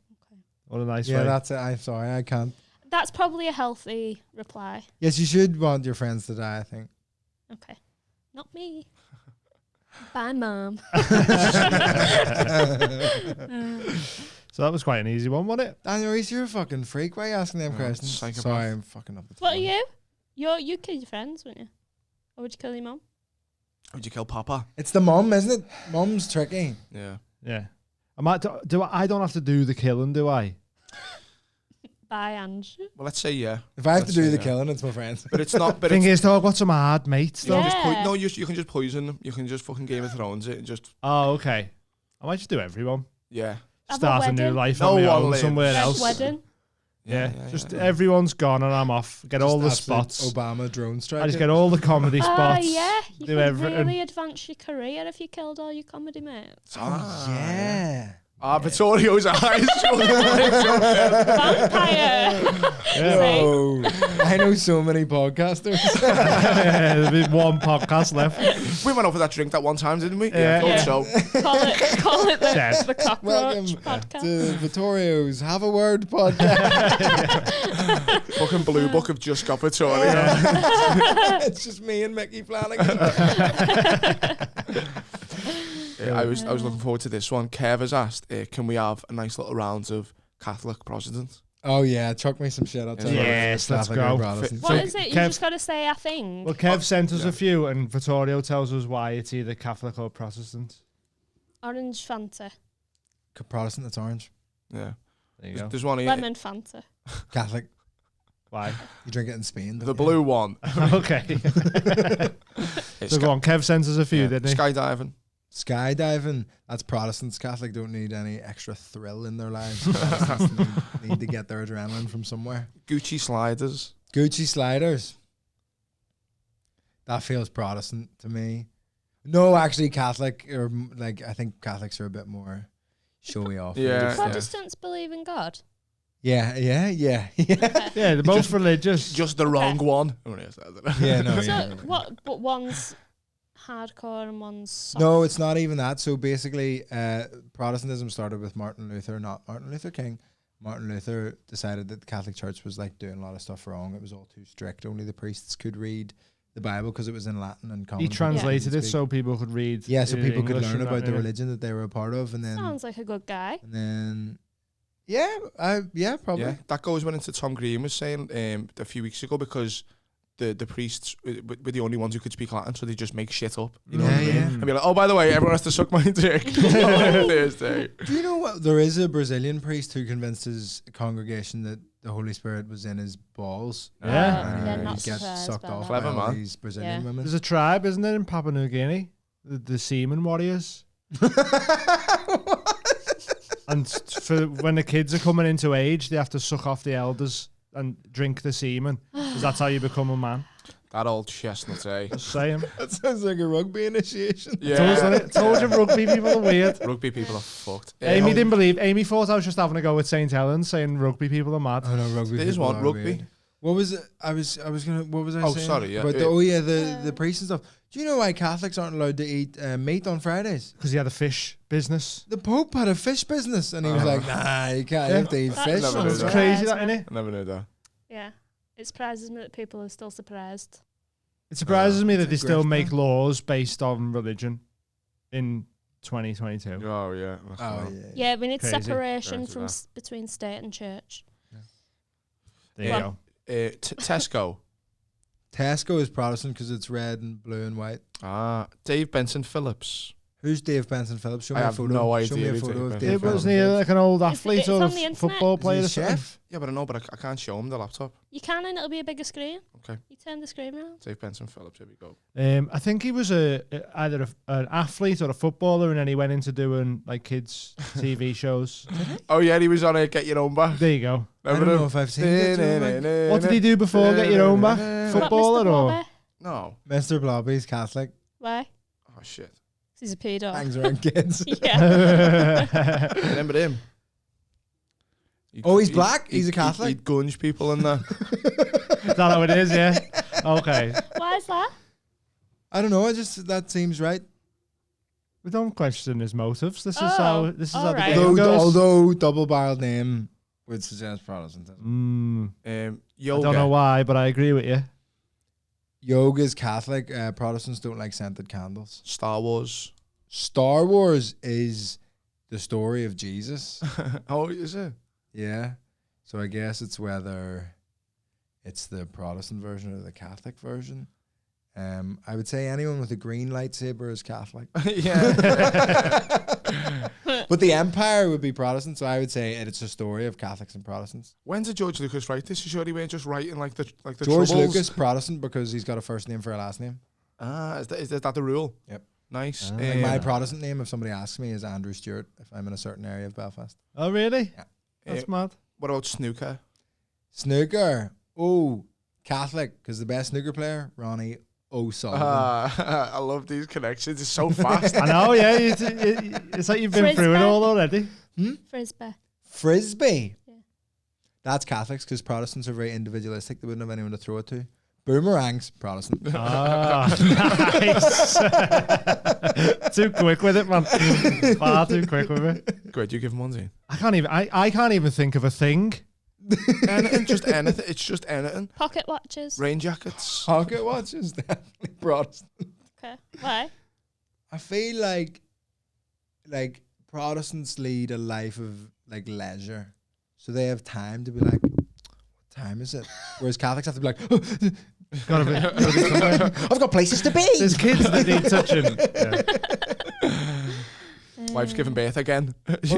What a nice Yeah, way. that's it. I'm sorry. I can't. That's probably a healthy reply. Yes, you should want your friends to die, I think. Okay. Not me. Bye, Mum. So that was quite an easy one, wasn't it? Daniel Reese, you're a fucking freak. Why are you asking them questions? psychopath. Sorry, I'm fucking up the What are phone. you? You'd kill your friends, wouldn't you? Or would you kill your mum? Would you kill Papa? It's the mum, isn't it? Mum's tricky. Yeah. Yeah. I don't have to do the killing, do I? Bye, Ange. Well, let's say yeah. If I have to Let's do say the yeah. killing, it's my friends. But it's not. But Thing it's, is, though, I've got some hard mates, though. Yeah. no, you can just poison them. You can just fucking Game of Thrones it and just Oh, okay. I might just do everyone. yeah. Have Start a wedding. new life No on my one own lives. somewhere Red else. wedding. Yeah, just everyone's gone and I'm off. Get all the Just absolute spots. Obama drone strike. I just get all the comedy Ah, spots. yeah. You do could everything. really advance your career if you killed all your comedy mates. Oh, yeah. Vittorio's eyes. Vampire. No. I know so many podcasters. There'll be one podcast left. We went out for that drink that one time, didn't we? Yeah. I Yeah. thought so. Call it Dead. the cockroach Welcome podcast. to Vittorio's Have a Word podcast. Fucking Blue Book have just got Vittorio. It's just me and Mickey Flanagan. I was looking forward to this one. Kev has asked, can we have a nice little round of Catholic Protestants? Oh, yeah. Chuck me some shit. I'll tell you. Yes, let's Catholic or go. Protestant. What is it? You Kev- just got to say, I think. Well, Kev sent us yeah. a few, and Vittorio tells us why it's either Catholic or Protestant. Orange Fanta. Protestant, it's orange. Yeah. There you go. There's one here. Lemon Fanta. Catholic. Why? You drink it in Spain. The blue one. Okay. So go on, Kev sent us a few, didn't he? Skydiving. Skydiving, that's Protestants. Catholic don't need any extra thrill in their lives. Protestants need to get their adrenaline from somewhere. Gucci sliders. Gucci sliders. That feels Protestant to me. No, actually, Catholic, or like I think Catholics are a bit more showy off. Yeah. Protestants believe in God. Yeah. Yeah, the most religious. Just the wrong one. Oh, yes, Yeah, no, So yeah. what? But one's hardcore and one's soft. No, it's not even that. So basically, Protestantism started with Martin Luther, not Martin Luther King. Martin Luther decided that the Catholic Church was like doing a lot of stuff wrong. It was all too strict. Only the priests could read the Bible because it was in Latin and common. He translated it speak. so people could read. Yeah, so it in people could English learn and about that, the yeah. religion that they were a part of, and then Sounds like a good guy. yeah, probably. Yeah, that goes went into Tom Green was saying a few weeks ago because the priests were the only ones who could speak Latin, so they just make shit up. You know what I mean? Yeah. And be like, oh, by the way, everyone has to suck my dick on Thursday. Do you know what? There is a Brazilian priest who convinced his congregation that the Holy Spirit was in his balls. Yeah. And Yeah, he not gets surprised sucked by off that. by Clever, all man. these Brazilian Yeah. women. There's a tribe, isn't there, in Papua New Guinea? The semen warriors. And for when the kids are coming into age, they have to suck off the elders and drink the semen. 'Cause that's how you become a man. That old chestnut, eh? Just saying. That sounds like a rugby initiation. Told you rugby people are weird. Rugby people are fucked. Amy didn't believe. Amy thought I was just having a go with St. Helens, saying rugby people are mad. Oh no, rugby. There's people one, are rugby. weird. What was it? I was gonna. What was I Oh, saying? sorry, yeah. About the priests and stuff. Do you know why Catholics aren't allowed to eat meat on Fridays? Because he had a fish business. The Pope had a fish business, and he was like, "Nah, you can't. You have to eat That's fish." Never on knew It's that. Friday." crazy, that, innit? I never knew that. Yeah. It surprises me that people are still surprised. It surprises me that it's they a still grift, make man. laws based on religion in 2022. Oh, yeah. That's Oh right. yeah. Yeah, we need Crazy. separation Crazy from that. between state and church. There you Well, go. Tesco. Tesco is Protestant because it's red and blue and white. Dave Benson Phillips. Who's Dave Benson Phillips? Show I me a have photo. no Show me idea a who photo Dave of Benson Dave It Phillips. wasn't he like an old athlete it's or on a the internet. football player or Is he a something? chef? Yeah, but I know, but I can't show him the laptop. You can, and it'll be a bigger screen. Okay. You turn the screen around. Dave Benson Phillips, here we go. I think he was either an athlete or a footballer, and then he went into doing like kids TV shows. Oh, yeah, he was on it, Get Your Own Back. There you go. I don't know if I've seen it. What did he do before Get Your Own Back? Footballer What, Mr. or? Blobby? No. Mr. Blobby's Catholic. Why? Oh, shit. 'Cause he's a pedo. Hangs around kids. Yeah. Remember him? Oh, he's black? He's a Catholic? He'd gunge people in there. Is that how it is? Yeah. Okay. Why is that? I don't know. That seems right. We don't question his motives. This is Oh, how. This is how the alright. game goes. Although double-barreled name, would suggest Protestantism. I Yoga. don't know why, but I agree with you. Yoga's Catholic. Protestants don't like scented candles. Star Wars. Star Wars is the story of Jesus. Oh, is it? Yeah. So I guess it's whether it's the Protestant version or the Catholic version. I would say anyone with a green lightsaber is Catholic. Yeah. But the Empire would be Protestant, so I would say it's a story of Catholics and Protestants. When did George Lucas write this? You sure he weren't just writing like the George Troubles? Lucas, Protestant, because he's got a first name for a last name. Ah, is that the rule? Yep. Nice. Like my Protestant name, if somebody asks me, is Andrew Stewart if I'm in a certain area of Belfast. Oh, really? Yeah. That's mad. What about snooker? Snooker. Oh, Catholic, because the best snooker player, Ronnie O'Sullivan. I love these connections. It's so fast. I know, yeah. It's like you've been through it all already. Frisbee. Frisbee. Yeah. That's Catholics, because Protestants are very individualistic. They wouldn't have anyone to throw it to. Boomerangs, Protestant. Ah, nice. Too quick with it, man. Far too quick with it. Great, you give him one thing. I can't even think of a thing. Anything, just anything. It's just anything. Pocket watches. Rain jackets. Pocket watches, definitely Protestant. Okay. Why? I feel like Protestants lead a life of like leisure, so they have time to be like, what time is it? Whereas Catholics have to be like, Gotta be somewhere. I've got places to be. There's kids that need touching. Yeah. Wife's giving birth again. What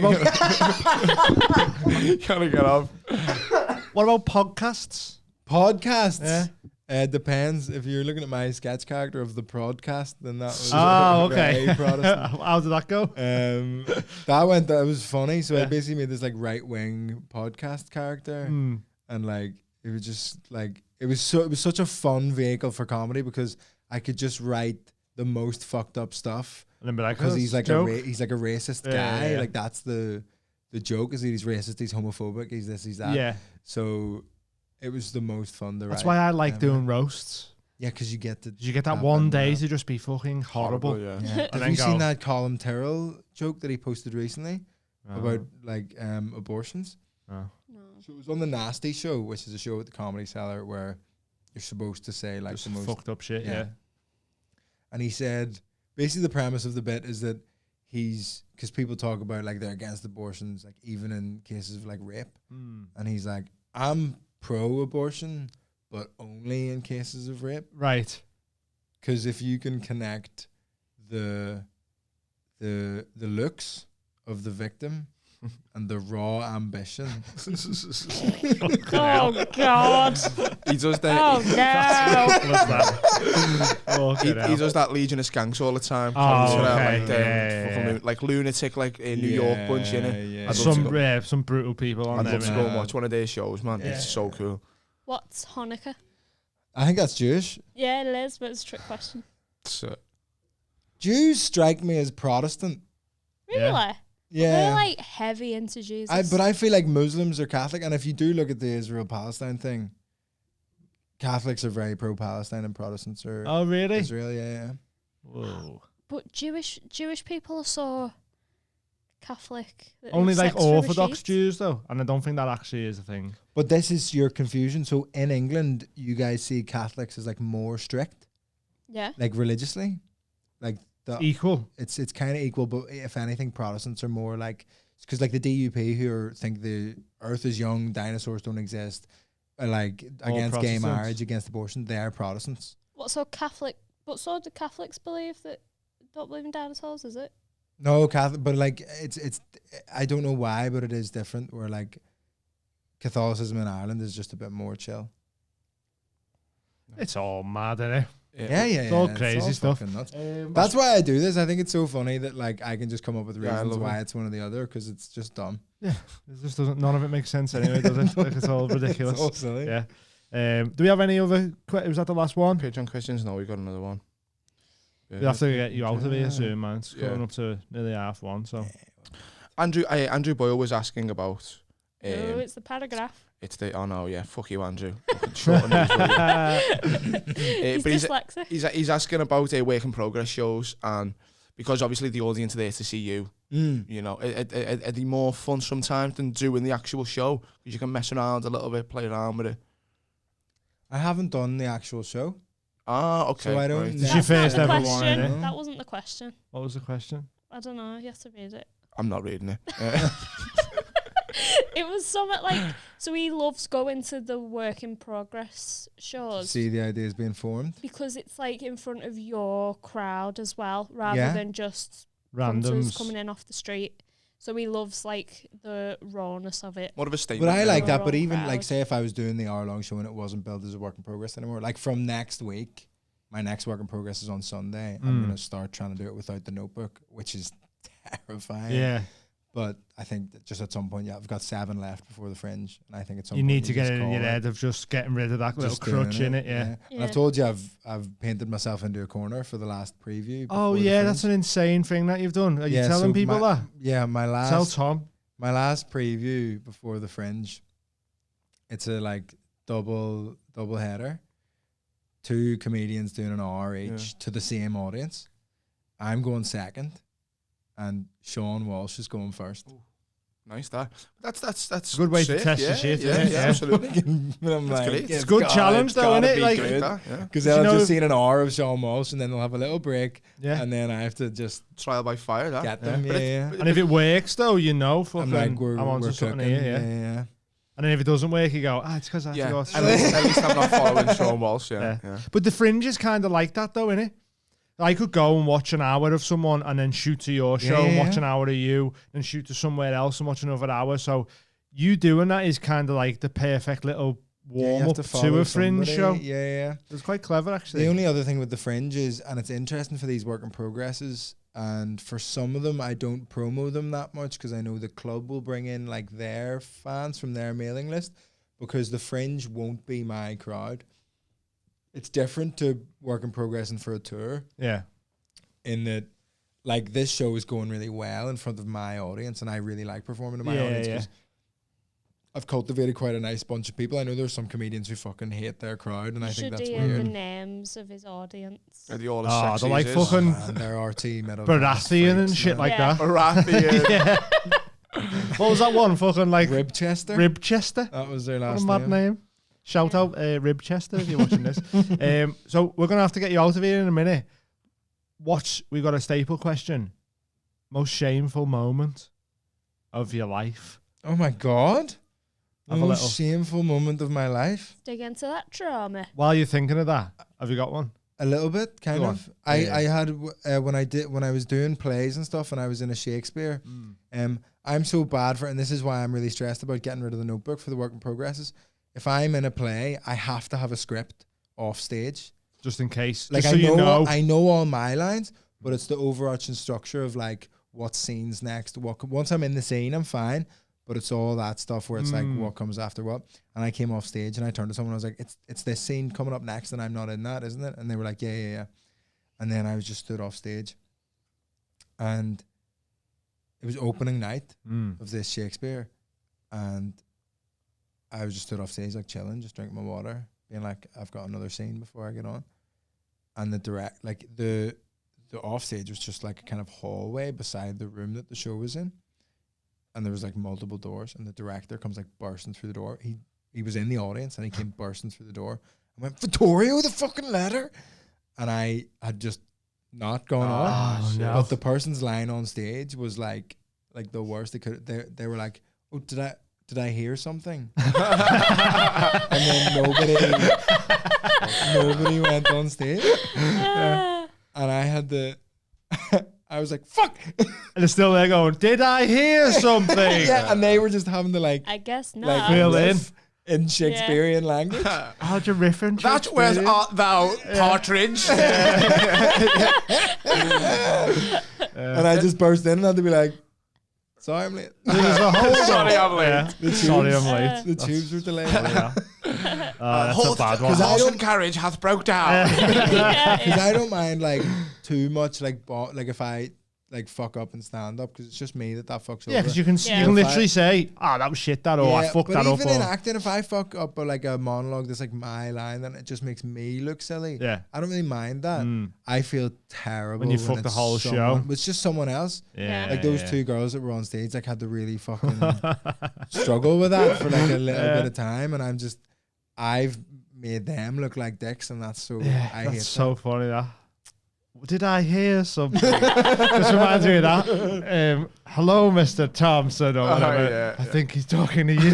Gotta get off. What about podcasts? Podcasts. Yeah. Depends. If you're looking at my sketch character of the podcast, then that was okay. very Protestant. How did that go? That was funny. So I basically made this like right wing podcast character, and like it was just like it was such a fun vehicle for comedy because I could just write the most fucked up stuff. And then be like, Because oh, he's like he's like a racist guy. Yeah. Like that's the joke is that he's racist, he's homophobic, he's this, he's that. Yeah. So it was the most fun to write. That's why I like doing roasts. Yeah, because you get to. You get that one day to just be fucking horrible. Yeah. Have you seen that Colin Tyrrell joke that he posted recently about like abortions? No. So it was on the Nasty Show, which is a show at the Comedy Cellar where you're supposed to say like Just the most fucked up shit. Yeah. And he said, basically the premise of the bit is that because people talk about like they're against abortions, like even in cases of like rape. And he's like, I'm pro-abortion, but only in cases of rape. Right. Because if you can connect the looks of the victim and the raw ambition. Oh God. He does that. Oh no. What's that? He does that Legion of Skanks all the time. Oh, Comes around okay. like, Yeah. like lunatic, like in New York bunch, innit? Yeah. I'd love to go- Some brutal people on I'd there. love to man. go and watch one of their shows, man. It's so cool. What's Hanukkah? I think that's Jewish. Yeah, it is, but it's a trick question. So, Jews strike me as Protestant. Really? Yeah. Yeah. They're like heavy into Jesus. But I feel like Muslims are Catholic, and if you do look at the Israel-Palestine thing, Catholics are very pro-Palestine and Protestants are Oh, really? Israel, yeah. Whoa. But Jewish people are so Catholic. that Only it's like sex for a Orthodox sheet. Jews, though. And I don't think that actually is a thing. But this is your confusion. So in England, you guys see Catholics as like more strict, Yeah. like religiously, like Equal. it's kind of equal. But if anything, Protestants are more like, because like the DUP think the Earth is young, dinosaurs don't exist, are like All against gay Protestants. marriage, against abortion. They are Protestants. What so Catholic? But so do Catholics believe that don't believe in dinosaurs? Is it? No, Catholic, but like it's I don't know why, but it is different. Where like Catholicism in Ireland is just a bit more chill. It's all mad, innit? Yeah. It's all crazy stuff. fucking nuts. That's why I do this. I think it's so funny that like I can just come up with Yeah, I reasons love why it. it's one or the other because it's just dumb. It just doesn't. None of it makes sense anyway, does it? Like it's all ridiculous. It's all silly. Yeah. Do we have any other? Was that the last one? Patreon questions? No, we got another one. We have to get you out of here soon, man. It's Yeah. coming up to nearly 1:30. So Andrew Boyle was asking about. No, it's the paragraph. It's the fuck you, Andrew. Fucking short and easy, will you? He's but dyslexic. he's asking about work in progress shows, and because obviously the audience are there to see you. You know, are they more fun sometimes than doing the actual show? Because you can mess around a little bit, play around with it. I haven't done the actual show. Ah, okay. So I don't right. know. This is your That's first not the ever one, question. innit? That wasn't the question. What was the question? I don't know. You have to read it. I'm not reading it. It was something like, so he loves going to the work in progress shows See the ideas being formed. because it's like in front of your crowd as well, rather Yeah. than just punters Randoms. coming in off the street. So he loves like the rawness of it. More of a statement. But I like that. But Overall even like, crowd. say if I was doing the hour-long show and it wasn't billed as a work in progress anymore, like from next week, my next work in progress is on Sunday. I'm gonna start trying to do it without the notebook, which is terrifying. Yeah. But I think that just at some point, I've got 7 left before the Fringe, and I think at some You point need to get just it in call your head of just getting rid of that little just doing crutch in it. Yeah. And Yeah. I've told you I've painted myself into a corner for the last preview. Oh before the yeah, that's Fringe. an insane thing that you've done. Are you Yeah, telling so people my- that? Yeah, Tell Tom. my last preview before the Fringe, it's a like double header, 2 comedians doing an hour each to the same audience. I'm going second, and Sean Walsh is going first. Nice that. That's Good way to sick, test yeah, your shit, Yeah, yeah, yeah, yeah. absolutely. I'm That's great. It's a good challenge though, isn't it? Like, Great that, yeah. because You they'll know- just see an hour of Sean Walsh, and then they'll have a little break, yeah. and then I have to just Trial by fire, that. get them. But Yeah, it- And if it works though, you know, fucking, I'm like, we're onto something cooking. here, yeah. yeah. And then if it doesn't work, you go, it's because I have Yeah, to go. at least I'm not following Sean Walsh, yeah. But the Fringe is kind of like that though, innit? I could go and watch an hour of someone and then shoot to your show and watch an hour of you and shoot to somewhere else and watch another hour. So you doing that is kind of like the perfect little Yeah, you warm have up to to follow a Fringe somebody. show. Yeah. It's quite clever actually. The only other thing with the Fringe is, and it's interesting for these work in progresses, and for some of them I don't promo them that much because I know the club will bring in like their fans from their mailing list, because the Fringe won't be my crowd. It's different to work in progress and for a tour, Yeah. in that like this show is going really well in front of my audience, and I really like performing to my Yeah, audience yeah. 'cause I've cultivated quite a nice bunch of people. I know there's some comedians who fucking hate their crowd, and I think Should that's hear the weird. names of his audience. Are they all Oh, as they're sexy like as his? fucking And they're RT metal Baratheon and freaks, shit man. like Yeah. that. Baratheon. Yeah. What was that one? Fucking like Ribchester. Ribchester. That was their What a last mad name. Shout out Ribchester if you're watching this. So we're gonna have to get you out of here in a minute. We got a staple question. Most shameful moment of your life. Oh my god. The Have a most little- shameful moment of my life. Dig into that trauma. While you're thinking of that, have you got one? A little bit, kind Go on. of. I Yeah. had when I was doing plays and stuff, and I was in a Shakespeare. I'm so bad for it, and this is why I'm really stressed about getting rid of the notebook for the work in progresses. If I'm in a play, I have to have a script off stage. Just in case. Like just so you know. I know all my lines, but it's the overarching structure of like what scene's next. Once I'm in the scene, I'm fine. But it's all that stuff where it's like what comes after what. And I came off stage and I turned to someone and I was like, it's this scene coming up next and I'm not in that, isn't it? And they were like, yeah. And then I was just stood off stage. And it was opening night of this Shakespeare. And I was just stood off stage like chilling, just drinking my water, being like, I've got another scene before I get on. And the off stage was just like a kind of hallway beside the room that the show was in. And there was like multiple doors, and the director comes like bursting through the door. He was in the audience and he came bursting through the door. I went, Vittorio, the fucking letter. And I had just not gone on. no. But the person's line on stage was like the worst. They were like, oh, did I hear something? And then nobody went on stage. And I had the I was like, fuck. And they're still there going, did I hear something? Yeah, and they were just having to like I guess not. like Fill in. riff in Shakespearean language. How'd you riff in That where's Shakespeare? art thou, partridge? And I just burst in and had to be like, sorry I'm late. There's a whole Sorry, I'm late. Yeah. The tubes, Sorry, I'm late. The tubes were delayed. Yeah. That's a bad one. Horse and carriage hath broke down. Because I don't mind like too much like if I like fuck up and stand up because it's just me that fucks over. Yeah, because you can Yeah. you can literally say, that was shit, that, or I fucked that up. But even in Or, acting, if I fuck up like a monologue that's like my line, then it just makes me look silly. yeah. I don't really mind that. I feel terrible When you fuck the it's whole someone, show. It's just someone else. Yeah. Like those two girls that were on stage, like had to really fucking struggle with that for like a little bit of time, and I've made them look like dicks, and that's so I hate That's so that. funny, that. Did I hear something? This reminds me of that. Hello, Mr. Thompson, or whatever. yeah, I think he's talking to you.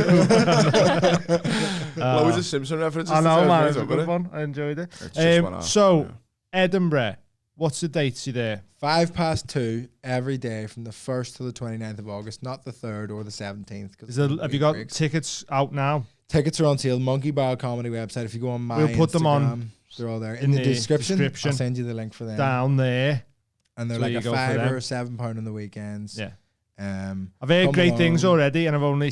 Loads of Simpson references. I know, to man. tell It's a me good about one. I enjoyed it. It's just one off, So, yeah. Edinburgh, what's the dates you there? 2:05 every day from the 1st to the 29th of August, not the 3rd or the 17th. Have you got tickets out now? Tickets are on sale. Monkey Bar Comedy website. If you go on my We'll put them on Instagram, they're all there in the description. I'll send you the link for them. Down there. And they're So like you a go for £5 them. or £7 on the weekends. Yeah. I've I've heard great things already, and I've only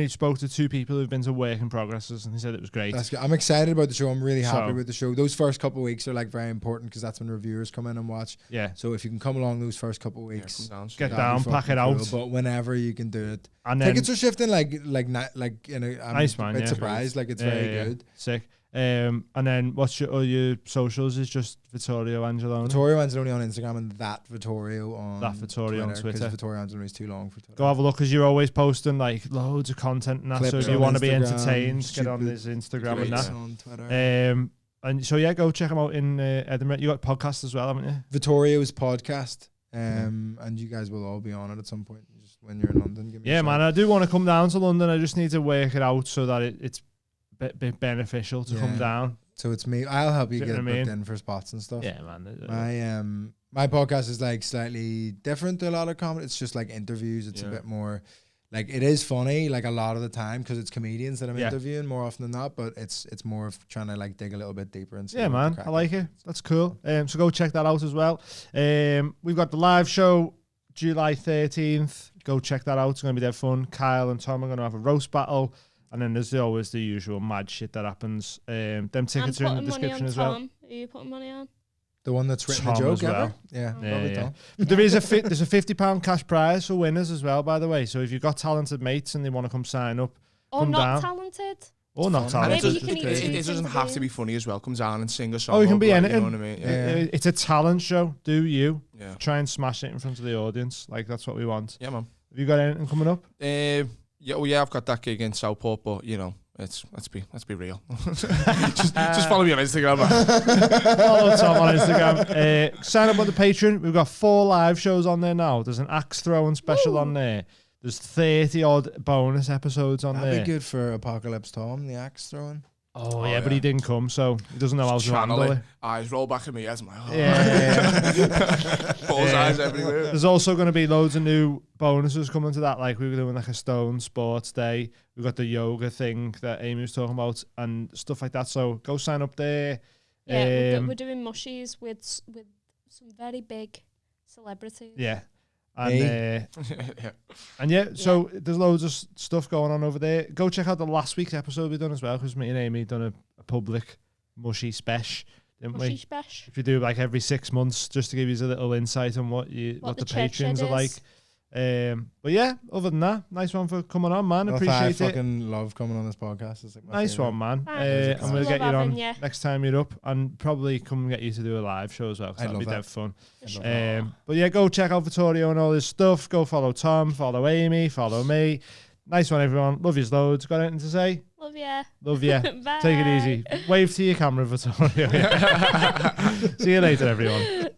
spoke to 2 people who've been to work in progresses, and they said it was great. That's good. I'm excited about the show. I'm really happy So- with the show. Those first couple of weeks are like very important because that's when reviewers come in and watch. Yeah. So if you can come along those first couple of weeks, Get that'd down, be pack fucking it out. cool. But whenever you can do it, And then, tickets are shifting like I'm Nice, man, a bit yeah. surprised. Like it's very good. Sick. And then what's your socials? Is just Vittorio Angelone. Vittorio Angelone on Instagram and that Vittorio on That Vittorio on Twitter. because Vittorio Angelone is too long for Twitter. Go have a look, because you're always posting like loads of content and that. So Clips if you on want to be Instagram, entertained, get on stupid his Instagram and tweets that. on Twitter. And so yeah, go check him out in Edinburgh. You got podcasts as well, haven't you? Vittorio's podcast, and you guys will all be on it at some point. Just when you're in London, give me a Yeah, shout. man. I do want to come down to London. I just need to work it out so that it's bit beneficial to come Yeah. down. So it's me. I'll help you Do you get know it what I booked mean? in for spots and stuff. Yeah, man. My podcast is like slightly different to a lot of comedy. It's just like interviews. It's a bit more like it is funny like a lot of the time because it's comedians that I'm interviewing more often than not. But it's more of trying to like dig a little bit deeper and see. Yeah, what the man. crack I is. like it. That's cool. So go check that out as well. We've got the live show July 13th. Go check that out. It's going to be dead fun. Kyle and Tom are going to have a roast battle. And then there's always the usual mad shit that happens. Them tickets are in the description as well. Tom. Are you putting money on? The one that's written Tom the joke as well. ever? Yeah, probably Tom. There is there's a £50 cash prize for winners as well, by the way. So if you've got talented mates and they want to come sign up, Or come not down. talented? Or not And talented. Maybe you can it use doesn't have to be funny as well. Come down and sing a song. Oh, you can be like, anything. You know what I mean? Yeah. It's a talent show. Do you? Yeah. Try and smash it in front of the audience. Like, that's what we want. Yeah, man. Have you got anything coming up? I've got that gig in Southport, but you know, let's be real. just follow me on Instagram, man. Follow Tom on Instagram. Sign up on the Patreon. We've got 4 live shows on there now. There's an axe throwing special on there. There's 30 odd bonus episodes on That'd there. be good for Apocalypse Tom, the axe throwing. Oh, yeah, but he didn't come, so he doesn't know how to handle it. Eyes roll back at me as my Yeah. bullseyes everywhere. There's also going to be loads of new bonuses coming to that. Like we were doing like a stone sports day. We've got the yoga thing that Amy was talking about and stuff like that. So go sign up there. Yeah, we're doing mushies with some very big celebrities. Yeah. And so there's loads of stuff going on over there. Go check out the last week's episode we've done as well, because me and Amy done a public mushy spesh, didn't we? Mushy spesh. If you do like every 6 months, just to give you a little insight on what the patrons are like. But yeah, other than that, nice one for coming on, man. Appreciate I it. fucking love coming on this podcast. It's like my Nice favorite. one, man. Thanks. And we'll Love get you on having you. next time you're up, and probably come and get you to do a live show as well, 'cause I'd that'd be love dead fun. Sure. But yeah, go check out Vittorio and all his stuff. Go follow Tom, follow Amy, follow me. Nice one, everyone. Love yous loads. Got anything to say? Love ya. Love ya. Bye. Take it easy. Wave to your camera, Vittorio. See you later, everyone.